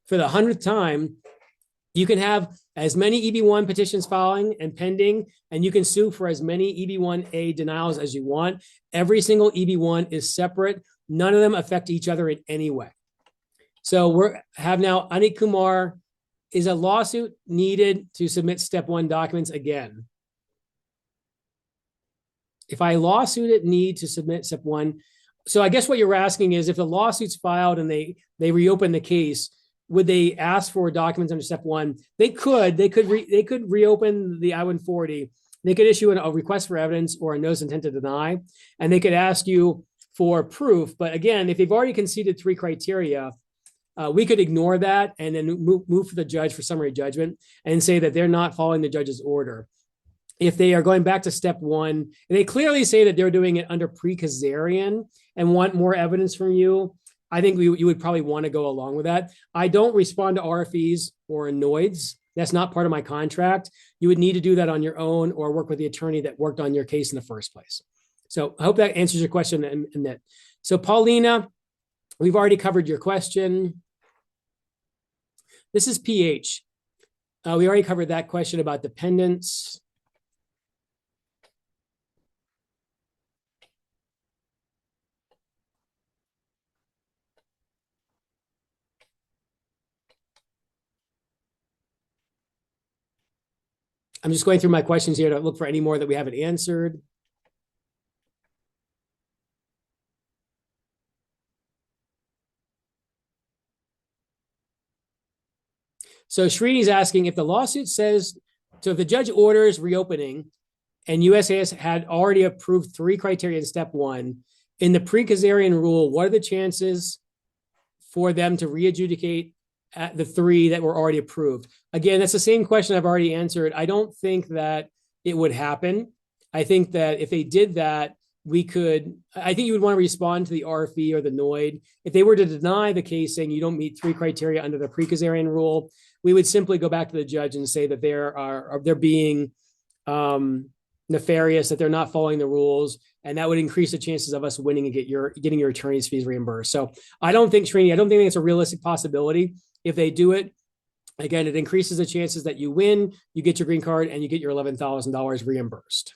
For the 100th time, you can have as many EB-1 petitions filing and pending, and you can sue for as many EB-1A denials as you want. Every single EB-1 is separate. None of them affect each other in any way. So we have now Anahita Kumar. Is a lawsuit needed to submit step 1 documents again? If I lawsuit it, need to submit step 1. So I guess what you're asking is if the lawsuit's filed and they reopen the case, would they ask for documents under step 1? They could reopen the I-140. They could issue a request for evidence or a notice of intent to deny, and they could ask you for proof. But again, if they've already conceded 3 criteria, we could ignore that and then move for the judge for summary judgment and say that they're not following the judge's order. If they are going back to step 1, and they clearly say that they're doing it under pre-Kazarian and want more evidence from you, I think you would probably want to go along with that. I don't respond to RFEs or annoyeds. That's not part of my contract. You would need to do that on your own or work with the attorney that worked on your case in the first place. So I hope that answers your question. And that. So Paulina, we've already covered your question. This is PH. We already covered that question about dependents. I'm just going through my questions here to look for any more that we haven't answered. So Srini's asking if the lawsuit says, so if the judge orders reopening and USCIS had already approved 3 criteria in step 1, in the pre-Kazarian rule, what are the chances for them to re-adjudicate at the 3 that were already approved? Again, that's the same question I've already answered. I don't think that it would happen. I think that if they did that, I think you would want to respond to the RFE or the NOID. If they were to deny the case saying you don't meet 3 criteria under the pre-Kazarian rule, we would simply go back to the judge and say that they're being nefarious, that they're not following the rules, and that would increase the chances of us winning and getting your attorney's fees reimbursed. So I don't think it's a realistic possibility. If they do it, again, it increases the chances that you win, you get your green card, and you get your $11,000 reimbursed.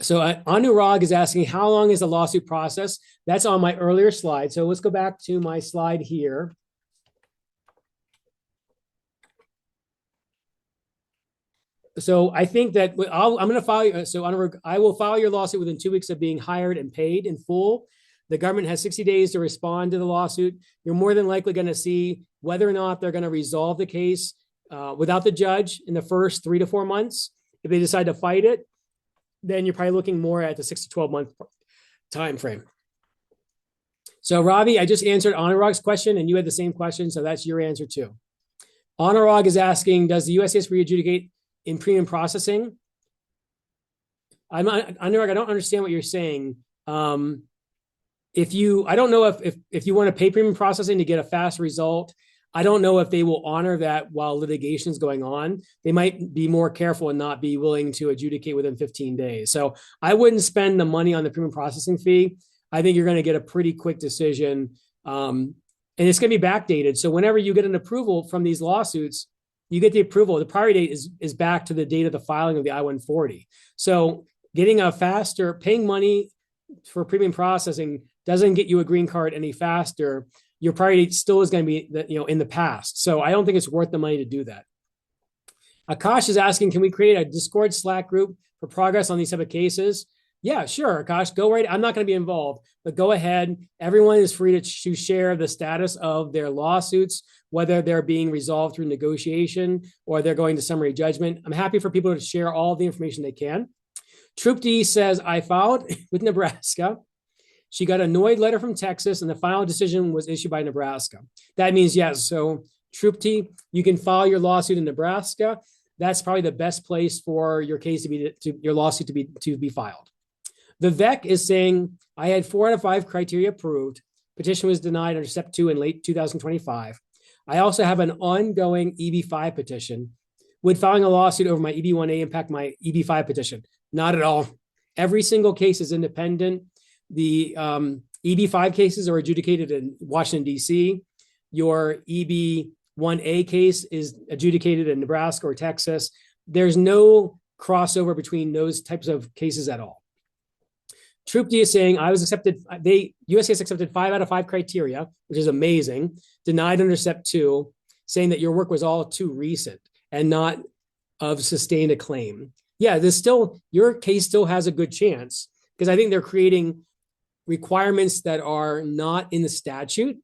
So Anurag is asking, how long is the lawsuit process? That's on my earlier slide. So let's go back to my slide here. So I think that I'm going to file. So Anurag, I will file your lawsuit within 2 weeks of being hired and paid in full. The government has 60 days to respond to the lawsuit. You're more than likely going to see whether or not they're going to resolve the case without the judge in the first 3 to 4 months. If they decide to fight it, then you're probably looking more at the 6 to 12 month time frame. So Ravi, I just answered Anurag's question and you had the same question. So that's your answer too. Anurag is asking, does the USCIS re-adjudicate in premium processing? Anurag, I don't understand what you're saying. I don't know if you want to pay premium processing to get a fast result. I don't know if they will honor that while litigation is going on. They might be more careful and not be willing to adjudicate within 15 days. So I wouldn't spend the money on the premium processing fee. I think you're going to get a pretty quick decision. And it's going to be backdated. So whenever you get an approval from these lawsuits, you get the approval. The priority date is back to the date of the filing of the I-140. So getting paying money for premium processing doesn't get you a green card any faster. Your priority still is going to be in the past. So I don't think it's worth the money to do that. Akash is asking, can we create a Discord Slack group for progress on these type of cases? Yeah, sure, Akash, go right. I'm not going to be involved, but go ahead. Everyone is free to share the status of their lawsuits, whether they're being resolved through negotiation or they're going to summary judgment. I'm happy for people to share all the information they can. Troop D says, I filed with Nebraska. She got a NOID letter from Texas, and the final decision was issued by Nebraska. That means yes. So Troop T, you can file your lawsuit in Nebraska. That's probably the best place for your case your lawsuit to be filed. Vivek is saying, I had 4 out of 5 criteria approved. petition was denied under step 2 in late 2025. I also have an ongoing EB-5 petition. Would filing a lawsuit over my EB-1A impact my EB-5 petition? Not at all. Every single case is independent. The EB-5 cases are adjudicated in Washington, D.C. Your EB-1A case is adjudicated in Nebraska or Texas. There's no crossover between those types of cases at all. Troop D is saying I was accepted. USCIS accepted 5 out of 5 criteria, which is amazing. Denied under step 2, saying that your work was all too recent and not of sustained a claim. Yeah, your case still has a good chance because I think they're creating requirements that are not in the statute,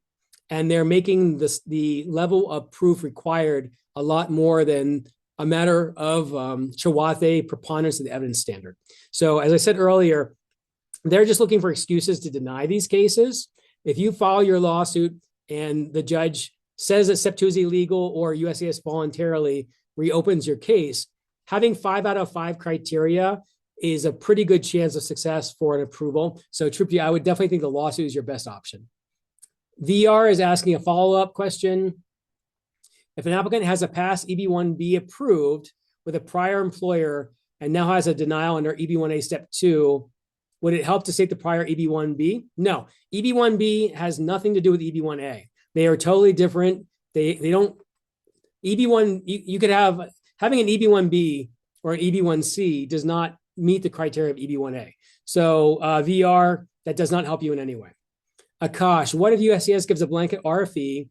and they're making the level of proof required a lot more than a matter of Chawathe preponderance of the evidence standard. So as I said earlier, they're just looking for excuses to deny these cases. If you file your lawsuit and the judge says that step 2 is illegal or USCIS voluntarily reopens your case, having 5 out of 5 criteria is a pretty good chance of success for an approval. So Troop D, I would definitely think the lawsuit is your best option. VR is asking a follow-up question. If an applicant has a past EB-1B approved with a prior employer and now has a denial under EB-1A step 2, would it help to state the prior EB-1B? No, EB-1B has nothing to do with EB-1A. They are totally different. They don't, EB-1, you could have, having an EB-1B or an EB-1C does not meet the criteria of EB-1A. So VR, that does not help you in any way. Akash, what if USCIS gives a blanket RFE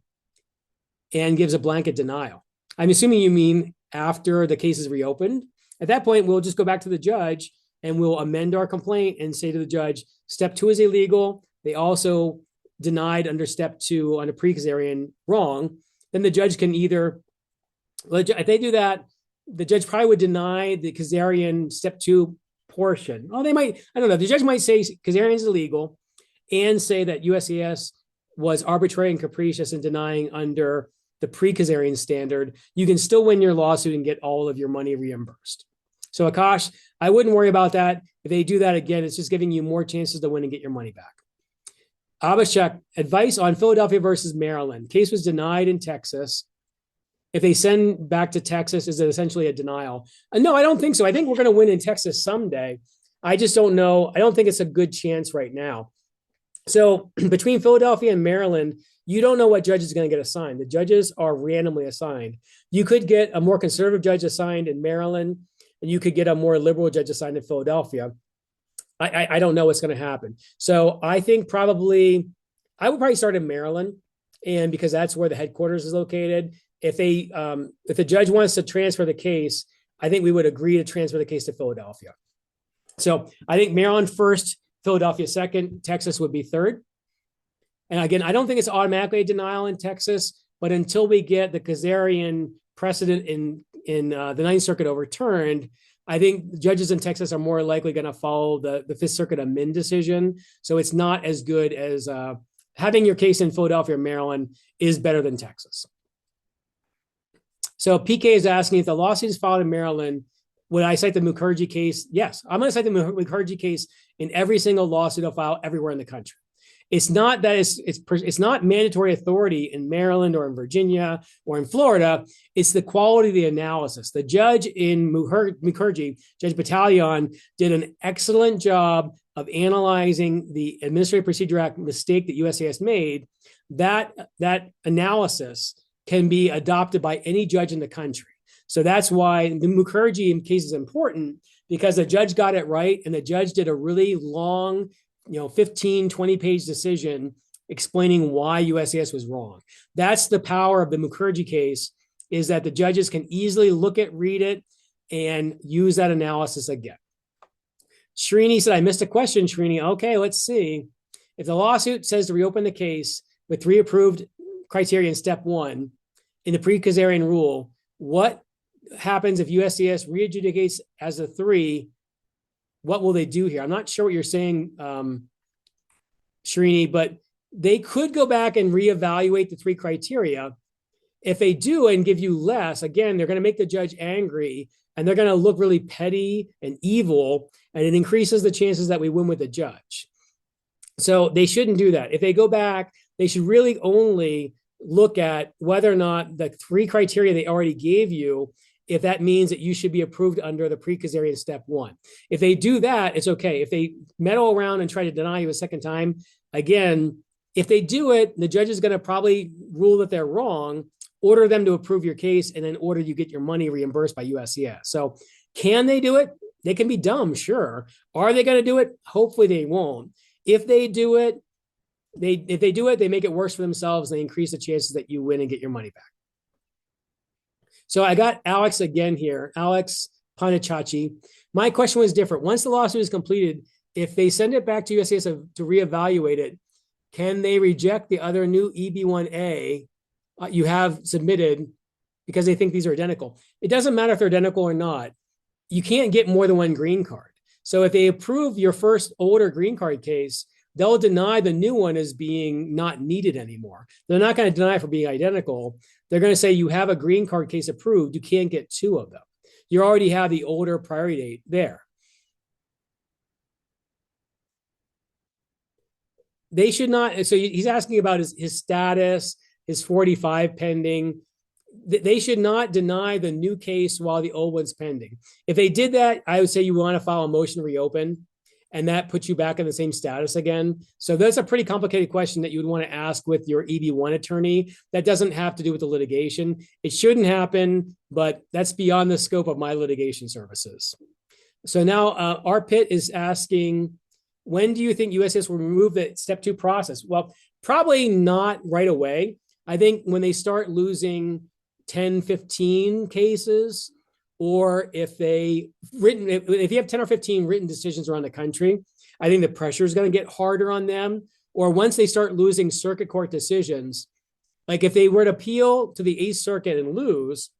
and gives a blanket denial? I'm assuming you mean after the case is reopened. At that point, we'll just go back to the judge and we'll amend our complaint and say to the judge, step 2 is illegal. They also denied under step 2 on a pre-Kazarian wrong. Then the judge can either, if they do that, the judge probably would deny the Kazarian step 2 portion. Oh, they might, I don't know. The judge might say Kazarian is illegal and say that USCIS was arbitrary and capricious in denying under the pre-Kazarian standard. You can still win your lawsuit and get all of your money reimbursed. So Akash, I wouldn't worry about that. If they do that again, it's just giving you more chances to win and get your money back. Abhishek, advice on Philadelphia versus Maryland. Case was denied in Texas. If they send back to Texas, is it essentially a denial? No, I don't think so. I think we're going to win in Texas someday. I just don't know. I don't think it's a good chance right now. So between Philadelphia and Maryland, you don't know what judge is going to get assigned. The judges are randomly assigned. You could get a more conservative judge assigned in Maryland, and you could get a more liberal judge assigned in Philadelphia. I don't know what's going to happen. So I think I would probably start in Maryland, and because that's where the headquarters is located. If the judge wants to transfer the case, I think we would agree to transfer the case to Philadelphia. So I think Maryland first, Philadelphia second, Texas would be third. And again, I don't think it's automatically a denial in Texas, but until we get the Kazarian precedent in the Ninth Circuit overturned, I think judges in Texas are more likely going to follow the Fifth Circuit amend decision. So it's not as good as having your case in Philadelphia or Maryland is better than Texas. So PK is asking if the lawsuit is filed in Maryland, would I cite the Mukherji case? Yes, I'm going to cite the Mukherji case in every single lawsuit I'll file everywhere in the country. It's not that it's not mandatory authority in Maryland or in Virginia or in Florida. It's the quality of the analysis. The judge in Mukherji, Judge Battalion, did an excellent job of analyzing the Administrative Procedure Act mistake that USCIS made. That analysis can be adopted by any judge in the country. So that's why the Mukherji case is important, because the judge got it right, and the judge did a really long, 15, 20-page decision explaining why USCIS was wrong. That's the power of the Mukherji case, is that the judges can easily read it, and use that analysis again. Srini said, I missed a question, Srini. Okay, let's see. If the lawsuit says to reopen the case with 3 approved criteria in step 1 in the pre-Kazarian rule, what happens if USCIS readjudicates as a 3? What will they do here? I'm not sure what you're saying, Srini, but they could go back and reevaluate the 3 criteria. If they do and give you less, again, they're going to make the judge angry, and they're going to look really petty and evil, and it increases the chances that we win with the judge. So they shouldn't do that. If they go back, they should really only look at whether or not the 3 criteria they already gave you, if that means that you should be approved under the pre-Kazarian step 1. If they do that, it's okay. If they meddle around and try to deny you a second time, again, if they do it, the judge is going to probably rule that they're wrong, order them to approve your case, and then order you get your money reimbursed by USCIS. So can they do it? They can be dumb, sure. Are they going to do it? Hopefully they won't. If they do it, they make it worse for themselves. They increase the chances that you win and get your money back. So I got Alex again here, Alex Panichachi. My question was different. Once the lawsuit is completed, if they send it back to USCIS to reevaluate it, can they reject the other new EB-1A you have submitted because they think these are identical? It doesn't matter if they're identical or not. You can't get more than one green card. So if they approve your first older green card case, they'll deny the new one as being not needed anymore. They're not going to deny it for being identical. They're going to say you have a green card case approved. You can't get 2 of them. You already have the older priority date there. They should not. So he's asking about his status, his 45 pending. They should not deny the new case while the old one's pending. If they did that, I would say you want to file a motion to reopen, and that puts you back in the same status again. So that's a pretty complicated question that you would want to ask with your EB-1 attorney. That doesn't have to do with the litigation. It shouldn't happen, but that's beyond the scope of my litigation services. So now Arpit is asking, when do you think USCIS will remove the step 2 process? Well, probably not right away. I think when they start losing 10, 15 cases, or if you have 10 or 15 written decisions around the country, I think the pressure is going to get harder on them. Or once they start losing circuit court decisions, like if they were to appeal to the 8th Circuit and lose,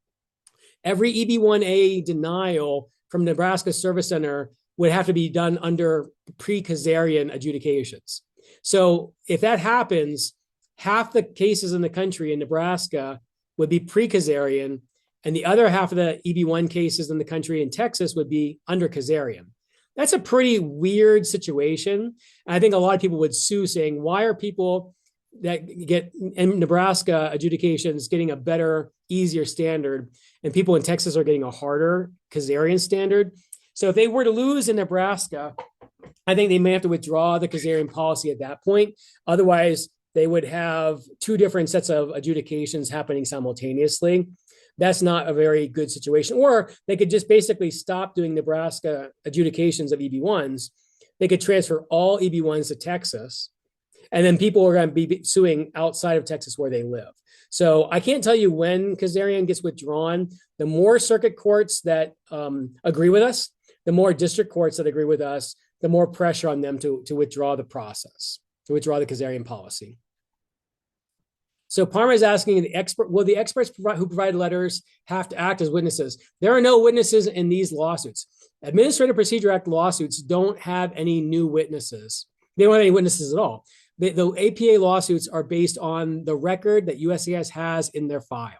every EB-1A denial from Nebraska Service Center would have to be done under pre-Kazarian adjudications. So if that happens, half the cases in the country in Nebraska would be pre-Kazarian, and the other half of the EB-1 cases in the country in Texas would be under Kazarian. That's a pretty weird situation. And I think a lot of people would sue saying, why are people that get in Nebraska adjudications getting a better, easier standard, and people in Texas are getting a harder Kazarian standard? So if they were to lose in Nebraska, I think they may have to withdraw the Kazarian policy at that point. Otherwise, they would have 2 different sets of adjudications happening simultaneously. That's not a very good situation. Or they could just basically stop doing Nebraska adjudications of EB-1s. They could transfer all EB-1s to Texas, and then people are going to be suing outside of Texas where they live. So I can't tell you when Kazarian gets withdrawn. The more circuit courts that agree with us, the more district courts that agree with us, the more pressure on them to withdraw the process, to withdraw the Kazarian policy. So Parma is asking, will the experts who provide letters have to act as witnesses? There are no witnesses in these lawsuits. Administrative Procedure Act lawsuits don't have any new witnesses. They don't have any witnesses at all. The APA lawsuits are based on the record that USCIS has in their file.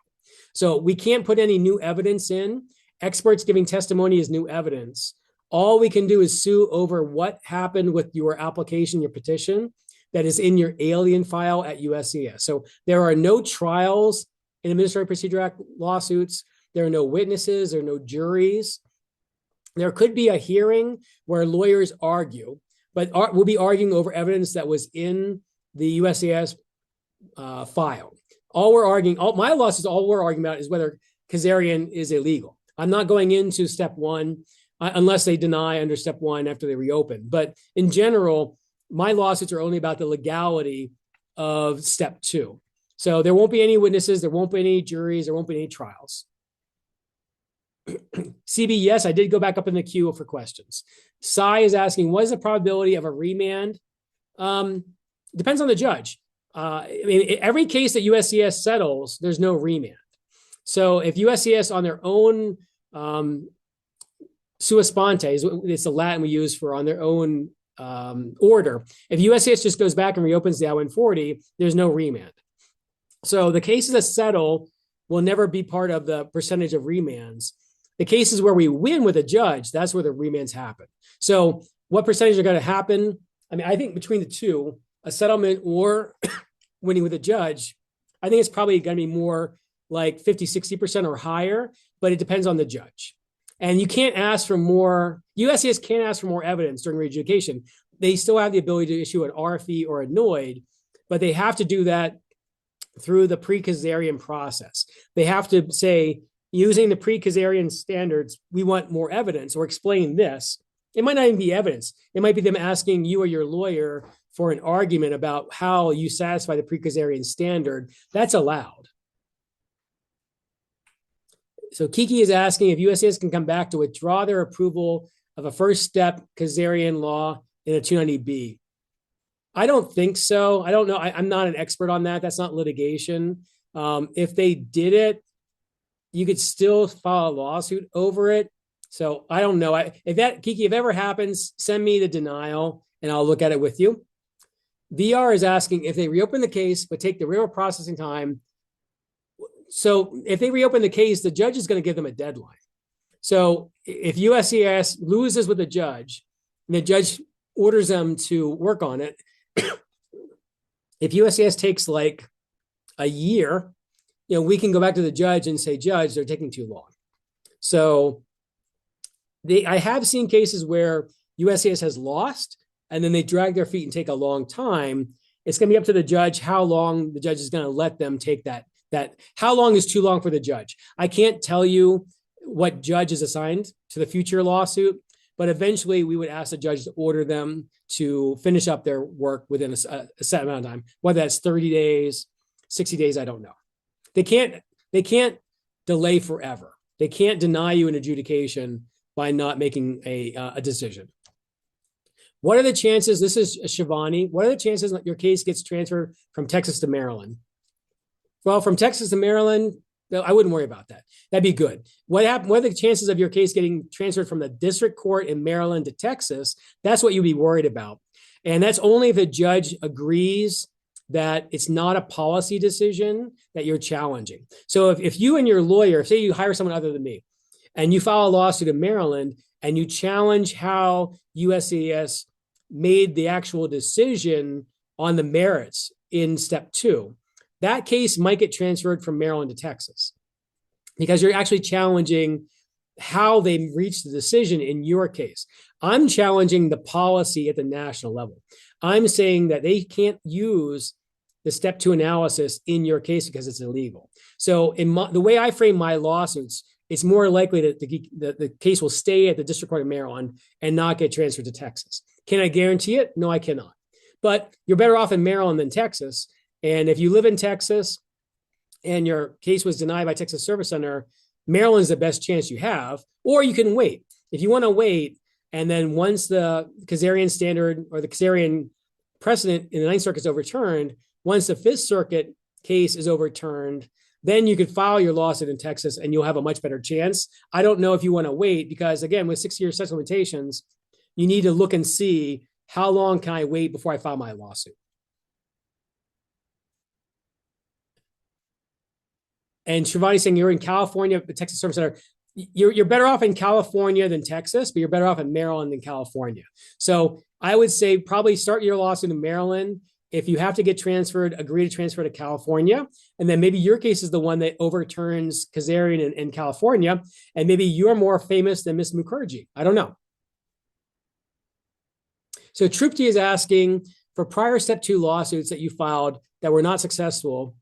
So we can't put any new evidence in. Experts giving testimony is new evidence. All we can do is sue over what happened with your application, your petition, that is in your alien file at USCIS. So there are no trials in Administrative Procedure Act lawsuits. There are no witnesses. There are no juries. There could be a hearing where lawyers argue, but we'll be arguing over evidence that was in the USCIS file. My lawsuits, all we're arguing about is whether Kazarian is illegal. I'm not going into step 1 unless they deny under step 1 after they reopen. But in general, my lawsuits are only about the legality of step 2. So there won't be any witnesses, there won't be any juries, there won't be any trials. CB, yes, I did go back up in the queue for questions. Sai is asking, what is the probability of a remand? Depends on the judge. Every case that USCIS settles, there's no remand. So if USCIS on their own sua sponte, it's the Latin we use for on their own order. If USCIS just goes back and reopens the I-140, there's no remand. So the cases that settle will never be part of the percentage of remands. The cases where we win with a judge, that's where the remands happen. So what percentage are going to happen? I mean, I think between the two, a settlement or winning with a judge, I think it's probably going to be more like 50, 60% or higher, but it depends on the judge. And you can't ask for more, USCIS can't ask for more evidence during re-adjudication. They still have the ability to issue an RFE or a NOID, but they have to do that through the pre-Kazarian process. They have to say, using the pre-Kazarian standards, we want more evidence or explain this. It might not even be evidence. It might be them asking you or your lawyer for an argument about how you satisfy the pre-Kazarian standard. That's allowed. So Kiki is asking if USCIS can come back to withdraw their approval of a first step Kazarian law in a 290B. I don't think so. I don't know. I'm not an expert on that. That's not litigation. If they did it, you could still file a lawsuit over it. So I don't know. If that, Kiki, if ever happens, send me the denial and I'll look at it with you. VR is asking if they reopen the case, but take the real processing time. So if they reopen the case, the judge is going to give them a deadline. So if USCIS loses with the judge and the judge orders them to work on it, if USCIS takes like a year, we can go back to the judge and say, Judge, they're taking too long. So I have seen cases where USCIS has lost and then they drag their feet and take a long time. It's going to be up to the judge how long the judge is going to let them take that how long is too long for the judge. I can't tell you what judge is assigned to the future lawsuit, but eventually we would ask the judge to order them to finish up their work within a set amount of time, whether that's 30 days, 60 days, I don't know. They can't delay forever. They can't deny you an adjudication by not making a decision. What are the chances, this is Shivani, what are the chances that your case gets transferred from Texas to Maryland? Well, from Texas to Maryland, I wouldn't worry about that. That'd be good. What are the chances of your case getting transferred from the district court in Maryland to Texas? That's what you'd be worried about. And that's only if the judge agrees that it's not a policy decision that you're challenging. So if you and your lawyer, say you hire someone other than me, and you file a lawsuit in Maryland and you challenge how USCIS made the actual decision on the merits in step 2, that case might get transferred from Maryland to Texas because you're actually challenging how they reached the decision in your case. I'm challenging the policy at the national level. I'm saying that they can't use the step 2 analysis in your case because it's illegal. So the way I frame my lawsuits, it's more likely that the case will stay at the District Court of Maryland and not get transferred to Texas. Can I guarantee it? No, I cannot. But you're better off in Maryland than Texas. And if you live in Texas and your case was denied by Texas Service Center, Maryland is the best chance you have, or you can wait. If you want to wait, and then once the Kazarian standard or the Kazarian precedent in the Ninth Circuit is overturned, once the Fifth Circuit case is overturned, then you could file your lawsuit in Texas and you'll have a much better chance. I don't know if you want to wait because, again, with 6-year statute of limitations, you need to look and see how long can I wait before I file my lawsuit. And Shivani saying you're in California, the Texas Service Center. You're better off in California than Texas, but you're better off in Maryland than California. So I would say probably start your lawsuit in Maryland. If you have to get transferred, agree to transfer to California. And then maybe your case is the one that overturns Kazarian in California. And maybe you're more famous than Ms. Mukherji. I don't know. So Trupti is asking for prior step 2 lawsuits that you filed that were not successful.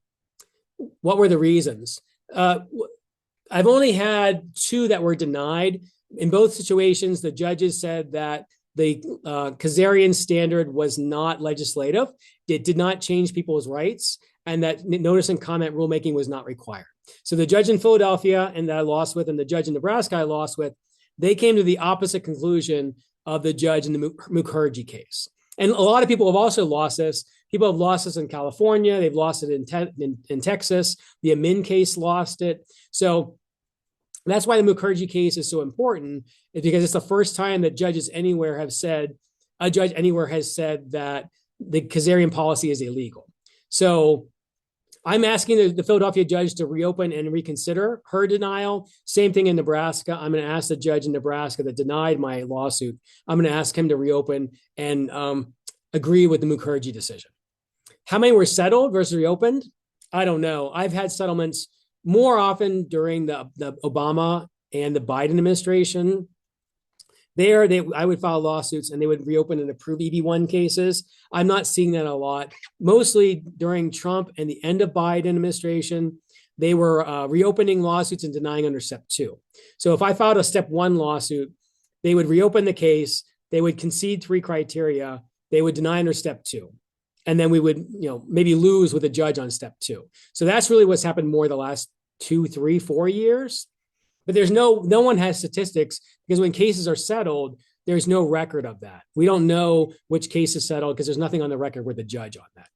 What were the reasons? I've only had 2 that were denied. In both situations, the judges said that the Kazarian standard was not legislative. It did not change people's rights, and that notice and comment rulemaking was not required. So the judge in Philadelphia and that I lost with, and the judge in Nebraska I lost with, they came to the opposite conclusion of the judge in the Mukherji case. And a lot of people have also lost this. People have lost this in California. They've lost it in Texas. The Amin case lost it. So that's why the Mukherji case is so important, is because it's the first time that judges anywhere have said, a judge anywhere has said that the Kazarian policy is illegal. So I'm asking the Philadelphia judge to reopen and reconsider her denial. Same thing in Nebraska. I'm going to ask the judge in Nebraska that denied my lawsuit. I'm going to ask him to reopen and agree with the Mukherji decision. How many were settled versus reopened? I don't know. I've had settlements more often during the Obama and the Biden administration. I would file lawsuits and they would reopen and approve EB-1 cases. I'm not seeing that a lot. Mostly during Trump and the end of Biden administration, they were reopening lawsuits and denying under step 2. So if I filed a step 1 lawsuit, they would reopen the case, they would concede 3 criteria, they would deny under step 2. And then we would, maybe lose with a judge on step 2. So that's really what's happened more the last 2, 3, 4 years. But there's no one has statistics, because when cases are settled, there's no record of that. We don't know which case is settled because there's nothing on the record with the judge on that.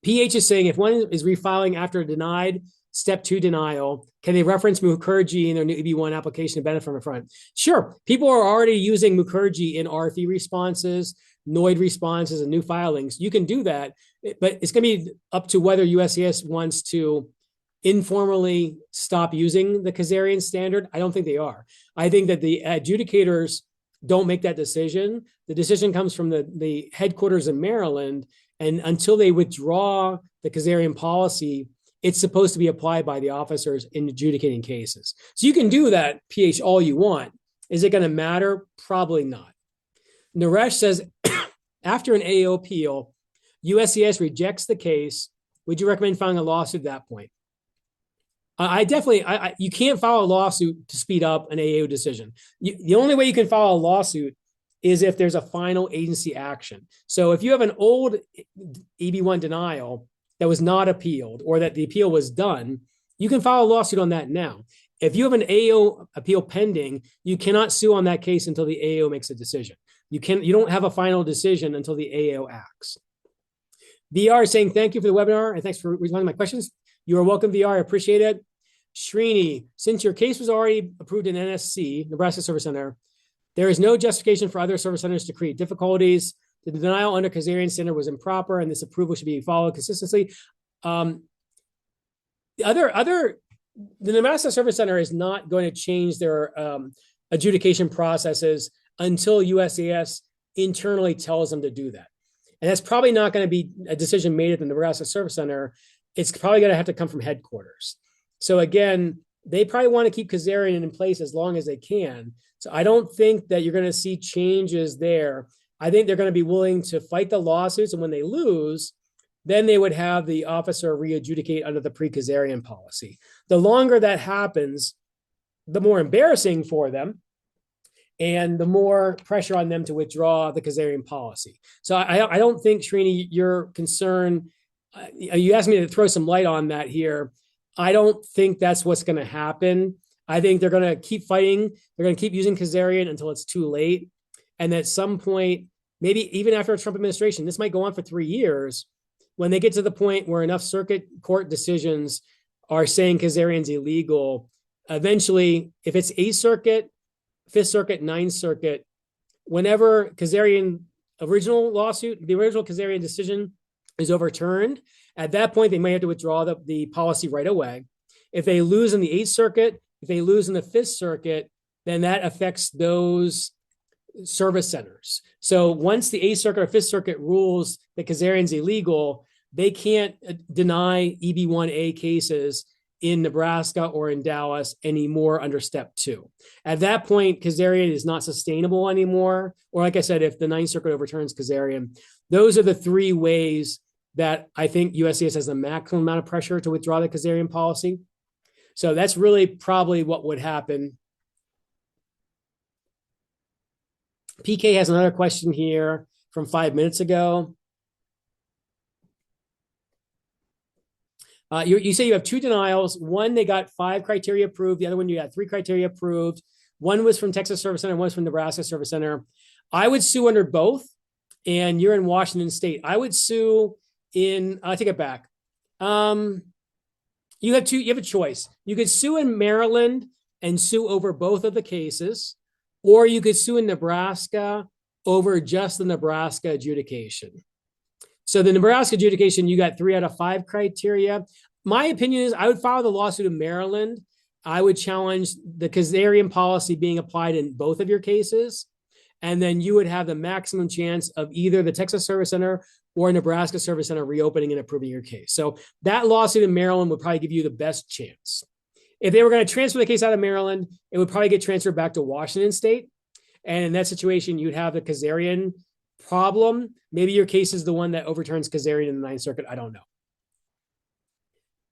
PH is saying if one is refiling after a denied step 2 denial, can they reference Mukherji in their new EB-1 application to benefit from the front? Sure. People are already using Mukherji in RFE responses, NOID responses, and new filings. You can do that, but it's going to be up to whether USCIS wants to informally stop using the Kazarian standard. I don't think they are. I think that the adjudicators don't make that decision. The decision comes from the headquarters in Maryland, and until they withdraw the Kazarian policy, it's supposed to be applied by the officers in adjudicating cases. So you can do that, PH, all you want. Is it going to matter? Probably not. Naresh says, after an AO appeal, USCIS rejects the case. Would you recommend filing a lawsuit at that point? I definitely, you can't file a lawsuit to speed up an AO decision. The only way you can file a lawsuit is if there's a final agency action. So if you have an old EB-1 denial that was not appealed, or that the appeal was done, you can file a lawsuit on that now. If you have an AO appeal pending, you cannot sue on that case until the AO makes a decision. You don't have a final decision until the AO acts. VR is saying, thank you for the webinar and thanks for responding to my questions. You are welcome, VR. I appreciate it. Srini, since your case was already approved in NSC, Nebraska Service Center, there is no justification for other service centers to create difficulties. The denial under Kazarian standard was improper, and this approval should be followed consistently. The Nebraska Service Center is not going to change their adjudication processes until USCIS internally tells them to do that. And that's probably not going to be a decision made at the Nebraska Service Center. It's probably going to have to come from headquarters. So again, they probably want to keep Kazarian in place as long as they can. So I don't think that you're going to see changes there. I think they're going to be willing to fight the lawsuits, and when they lose, then they would have the officer re-adjudicate under the pre-Kazarian policy. The longer that happens, the more embarrassing for them, and the more pressure on them to withdraw the Kazarian policy. So I don't think, Srini, your concern, you asked me to throw some light on that here. I don't think that's what's going to happen. I think they're going to keep fighting. They're going to keep using Kazarian until it's too late. And at some point, maybe even after a Trump administration, this might go on for 3 years, when they get to the point where enough circuit court decisions are saying Kazarian's illegal, eventually, if it's 8th Circuit, 5th Circuit, 9th Circuit, whenever Kazarian original lawsuit, the original Kazarian decision is overturned, at that point, they may have to withdraw the policy right away. If they lose in the 8th Circuit, if they lose in the 5th Circuit, then that affects those service centers. So once the 8th Circuit or 5th Circuit rules that Kazarian's illegal, they can't deny EB-1A cases in Nebraska or in Dallas anymore under step 2. At that point, Kazarian is not sustainable anymore. Or like I said, if the 9th Circuit overturns Kazarian, those are the 3 ways that I think USCIS has the maximum amount of pressure to withdraw the Kazarian policy. So that's really probably what would happen. PK has another question here from 5 minutes ago. You say you have 2 denials. One, they got 5 criteria approved. The other one, you got 3 criteria approved. One was from Texas Service Center, one was from Nebraska Service Center. I would sue under both, and you're in Washington State. I would sue I take it back. You have a choice. You could sue in Maryland and sue over both of the cases, or you could sue in Nebraska over just the Nebraska adjudication. So the Nebraska adjudication, you got 3 out of 5 criteria. My opinion is I would file the lawsuit in Maryland. I would challenge the Kazarian policy being applied in both of your cases. And then you would have the maximum chance of either the Texas Service Center or Nebraska Service Center reopening and approving your case. So that lawsuit in Maryland would probably give you the best chance. If they were going to transfer the case out of Maryland, it would probably get transferred back to Washington State. And in that situation, you'd have the Kazarian problem. Maybe your case is the one that overturns Kazarian in the Ninth Circuit. I don't know.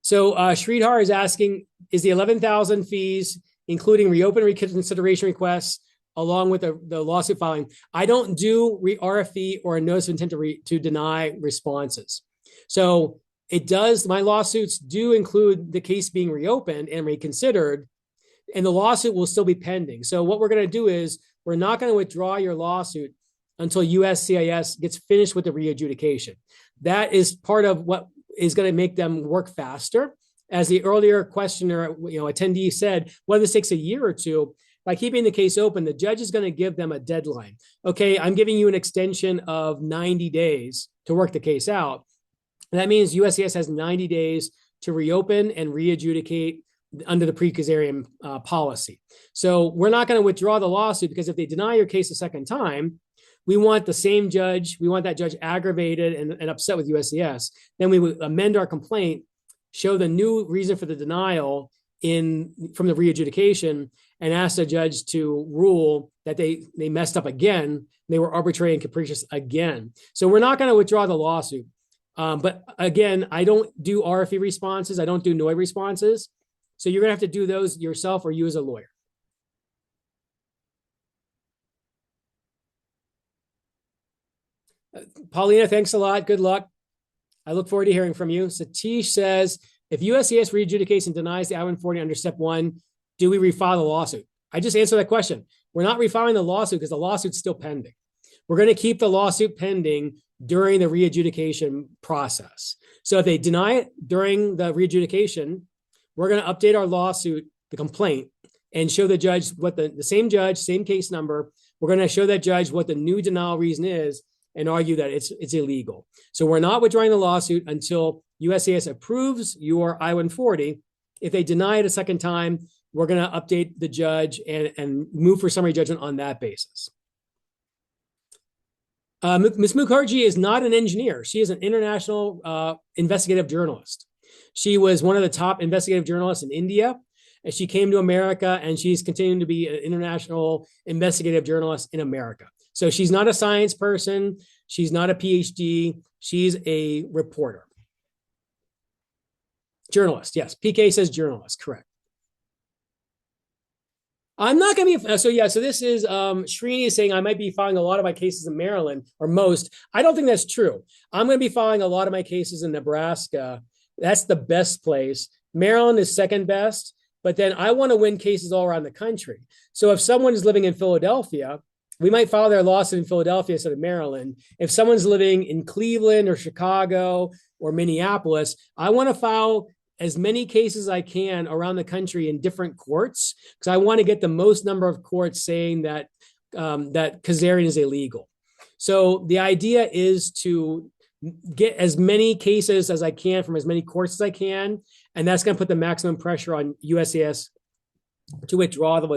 So Sridhar is asking, is the $11,000 fees, including reopen reconsideration requests, along with the lawsuit filing? I don't do RFE or a notice of intent to deny responses. So it does, my lawsuits do include the case being reopened and reconsidered, and the lawsuit will still be pending. So what we're going to do is we're not going to withdraw your lawsuit until USCIS gets finished with the re-adjudication. That is part of what is going to make them work faster. As the earlier questioner, attendee said, whether this takes a year or two, by keeping the case open, the judge is going to give them a deadline. Okay, I'm giving you an extension of 90 days to work the case out. And that means USCIS has 90 days to reopen and re-adjudicate under the pre-Kazarian policy. So we're not going to withdraw the lawsuit, because if they deny your case a second time, we want the same judge, we want that judge aggravated and upset with USCIS. Then we would amend our complaint, show the new reason for the denial from the re-adjudication, and ask the judge to rule that they messed up again. They were arbitrary and capricious again. So we're not going to withdraw the lawsuit. But again, I don't do RFE responses. I don't do NOI responses. So you're going to have to do those yourself or you as a lawyer. Paulina, thanks a lot. Good luck. I look forward to hearing from you. Satish says, if USCIS re-adjudicates and denies the I-140 under step 1, do we refile the lawsuit? I just answered that question. We're not refiling the lawsuit because the lawsuit's still pending. We're going to keep the lawsuit pending during the re-adjudication process. So if they deny it during the re-adjudication, we're going to update our lawsuit, the complaint, and show the judge what the same judge, same case number. We're going to show that judge what the new denial reason is and argue that it's illegal. So we're not withdrawing the lawsuit until USCIS approves your I-140. If they deny it a second time, we're going to update the judge and move for summary judgment on that basis. Ms. Mukherji is not an engineer. She is an international investigative journalist. She was one of the top investigative journalists in India, and she came to America, and she's continuing to be an international investigative journalist in America. So she's not a science person. She's not a PhD. She's a reporter. Journalist, yes. PK says journalist, correct. I'm not going to be, so this is, Srini is saying I might be filing a lot of my cases in Maryland, or most. I don't think that's true. I'm going to be filing a lot of my cases in Nebraska. That's the best place. Maryland is second best, but then I want to win cases all around the country. So if someone is living in Philadelphia, we might file their lawsuit in Philadelphia instead of Maryland. If someone's living in Cleveland or Chicago or Minneapolis, I want to file as many cases as I can around the country in different courts, because I want to get the most number of courts saying that that Kazarian is illegal. So the idea is to get as many cases as I can from as many courts as I can, and that's going to put the maximum pressure on USCIS to withdraw the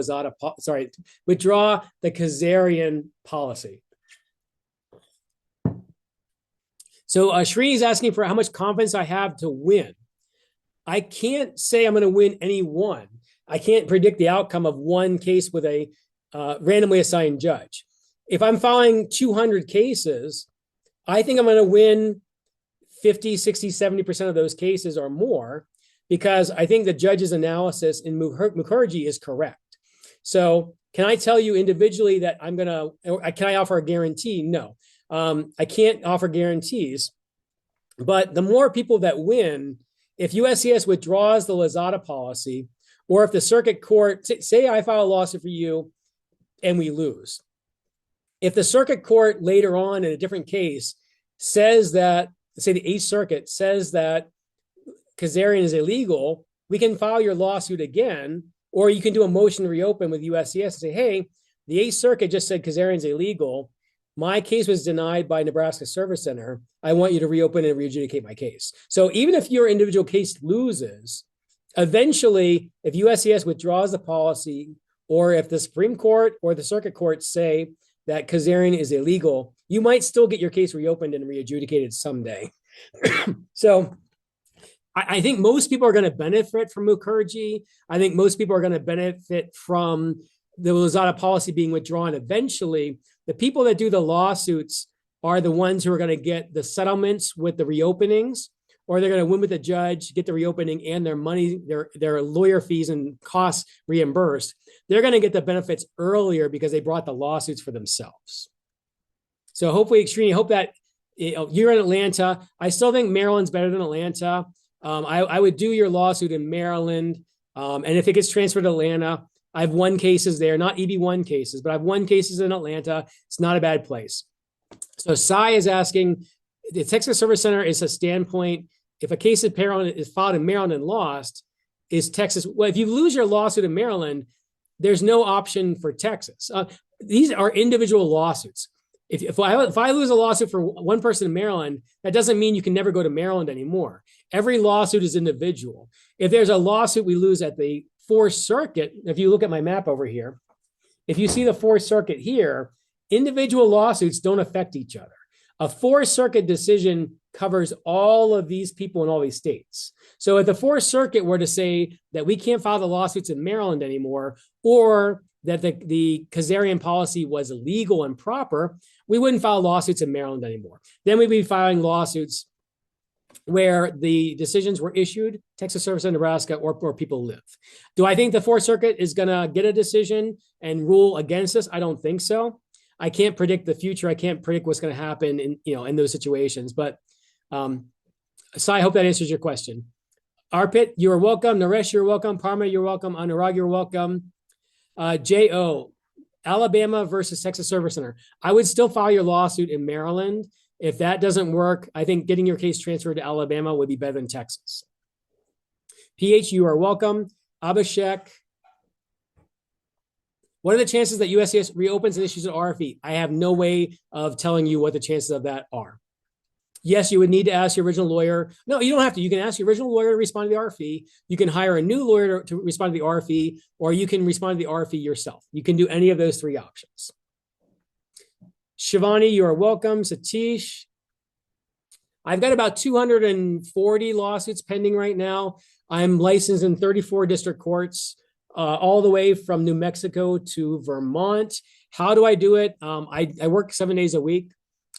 withdraw the Kazarian policy. So Srini is asking for how much confidence I have to win. I can't say I'm going to win any one. I can't predict the outcome of one case with a randomly assigned judge. If I'm filing 200 cases, I think I'm going to win 50, 60, 70% of those cases or more, because I think the judge's analysis in Mukherji is correct. So can I tell you individually that I'm going to, can I offer a guarantee? No, I can't offer guarantees. But the more people that win, if USCIS withdraws the Lozada policy, or if the circuit court, say I file a lawsuit for you and we lose. If the circuit court later on in a different case says that, say the Eighth Circuit says that Kazarian is illegal, we can file your lawsuit again, or you can do a motion to reopen with USCIS and say, hey, the Eighth Circuit just said Kazarian is illegal. My case was denied by Nebraska Service Center. I want you to reopen and re-adjudicate my case. So even if your individual case loses, eventually, if USCIS withdraws the policy, or if the Supreme Court or the Circuit Court say that Kazarian is illegal, you might still get your case reopened and readjudicated someday. So I think most people are going to benefit from Mukherji. I think most people are going to benefit from the Lozada policy being withdrawn eventually. The people that do the lawsuits are the ones who are going to get the settlements with the reopenings, or they're going to win with the judge, get the reopening and their money, their lawyer fees and costs reimbursed. They're going to get the benefits earlier because they brought the lawsuits for themselves. So hopefully, Srini, hope that you're in Atlanta. I still think Maryland's better than Atlanta. I would do your lawsuit in Maryland. And if it gets transferred to Atlanta, I've won cases there, not EB-1 cases, but I've won cases in Atlanta. It's not a bad place. So Sai is asking, the Texas Service Center is a standpoint. If a case is filed in Maryland and lost, is Texas, well, if you lose your lawsuit in Maryland, there's no option for Texas. These are individual lawsuits. If I lose a lawsuit for one person in Maryland, that doesn't mean you can never go to Maryland anymore. Every lawsuit is individual. If there's a lawsuit we lose at the Fourth Circuit, if you look at my map over here, if you see the Fourth Circuit here, individual lawsuits don't affect each other. A Fourth Circuit decision covers all of these people in all these states. So if the Fourth Circuit were to say that we can't file the lawsuits in Maryland anymore, or that the Kazarian policy was illegal and proper, we wouldn't file lawsuits in Maryland anymore. Then we'd be filing lawsuits where the decisions were issued, Texas Service in Nebraska, or where people live. Do I think the Fourth Circuit is going to get a decision and rule against us? I don't think so. I can't predict the future. I can't predict what's going to happen in those situations. But Sai, I hope that answers your question. Arpit, you're welcome. Naresh, you're welcome. Parma, you're welcome. Anurag, you're welcome. J.O., Alabama versus Texas Service Center. I would still file your lawsuit in Maryland. If that doesn't work, I think getting your case transferred to Alabama would be better than Texas. PH, you are welcome. Abhishek, what are the chances that USCIS reopens and issues an RFE? I have no way of telling you what the chances of that are. Yes, you would need to ask your original lawyer. No, you don't have to. You can ask your original lawyer to respond to the RFE. You can hire a new lawyer to respond to the RFE, or you can respond to the RFE yourself. You can do any of those three options. Shivani, you are welcome. Satish, I've got about 240 lawsuits pending right now. I'm licensed in 34 district courts, all the way from New Mexico to Vermont. How do I do it? I work 7 days a week.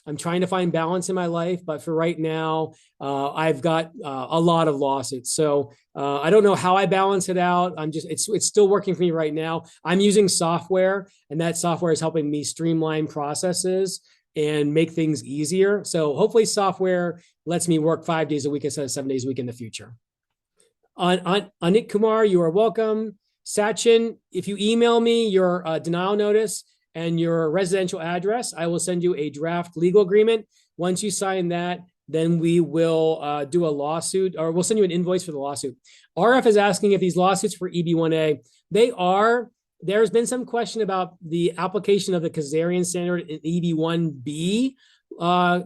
I'm trying to find balance in my life, but for right now, I've got a lot of lawsuits. So I don't know how I balance it out. It's still working for me right now. I'm using software, and that software is helping me streamline processes and make things easier. So hopefully software lets me work 5 days a week instead of 7 days a week in the future. Anit Kumar, you are welcome. Sachin, if you email me your denial notice and your residential address, I will send you a draft legal agreement. Once you sign that, then we will do a lawsuit, or we'll send you an invoice for the lawsuit. RF is asking if these lawsuits for EB-1A, there's been some question about the application of the Kazarian standard in EB-1B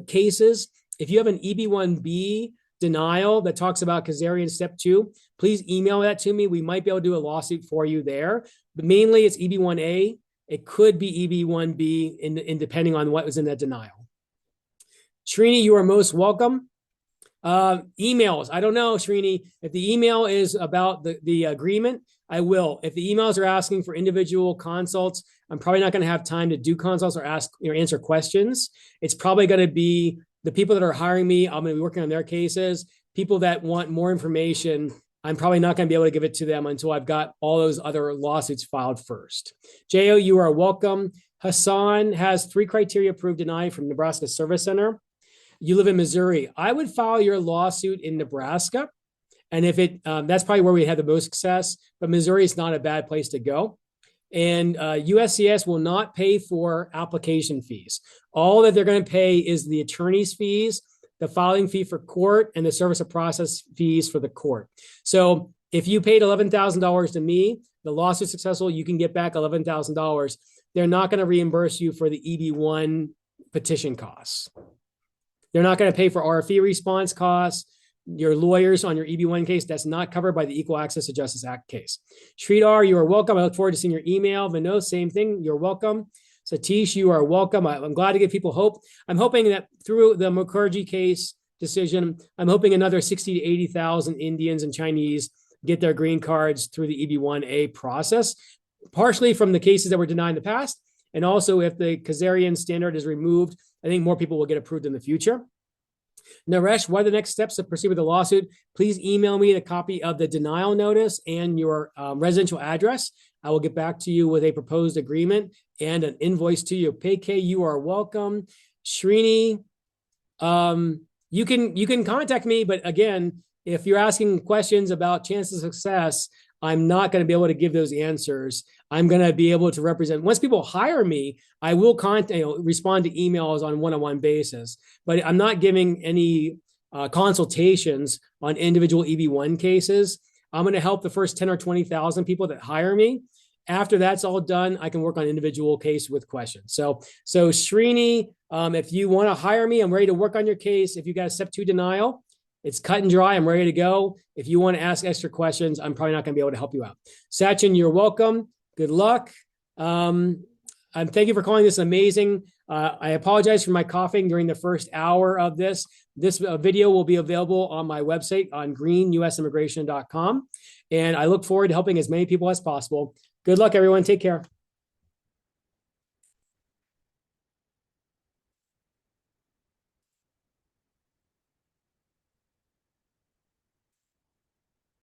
cases. If you have an EB-1B denial that talks about Kazarian step 2, please email that to me. We might be able to do a lawsuit for you there, but mainly it's EB-1A. It could be EB-1B in depending on what was in that denial. Srini, you are most welcome. Emails. I don't know, Srini. If the email is about the agreement, I will. If the emails are asking for individual consults, I'm probably not going to have time to do consults or answer questions. It's probably going to be the people that are hiring me. I'm going to be working on their cases. People that want more information, I'm probably not going to be able to give it to them until I've got all those other lawsuits filed first. Jo, you are welcome. Hassan has 3 criteria approved denied from Nebraska Service Center. You live in Missouri. I would file your lawsuit in Nebraska. And if that's probably where we had the most success, but Missouri is not a bad place to go. And USCIS will not pay for application fees. All that they're going to pay is the attorney's fees, the filing fee for court, and the service of process fees for the court. So if you paid $11,000 to me, the lawsuit's successful, you can get back $11,000. They're not going to reimburse you for the EB-1 petition costs. They're not going to pay for RFE response costs. Your lawyers on your EB-1 case, that's not covered by the Equal Access to Justice Act case. Sridhar, you are welcome. I look forward to seeing your email. Vinod, same thing. You're welcome. Satish, you are welcome. I'm glad to give people hope. I'm hoping that through the Mukherji case decision, I'm hoping another 60 to 80,000 Indians and Chinese get their green cards through the EB-1A process, partially from the cases that were denied in the past. And also if the Kazarian standard is removed, I think more people will get approved in the future. Naresh, what are the next steps to proceed with the lawsuit? Please email me a copy of the denial notice and your residential address. I will get back to you with a proposed agreement and an invoice to you. PK, you are welcome. Srini, you can contact me, but again, if you're asking questions about chances of success, I'm not going to be able to give those answers. I'm going to be able to represent. Once people hire me, I will respond to emails on a one-on-one basis, but I'm not giving any consultations on individual EB-1 cases. I'm going to help the first 10 or 20,000 people that hire me. After that's all done, I can work on individual case with questions. So Srini, if you want to hire me, I'm ready to work on your case. If you got a step 2 denial, it's cut and dry. I'm ready to go. If you want to ask extra questions, I'm probably not going to be able to help you out. Sachin, you're welcome. Good luck. And thank you for calling this amazing. I apologize for my coughing during the first hour of this. This video will be available on my website on greenusimmigration.com. And I look forward to helping as many people as possible. Good luck, everyone. Take care.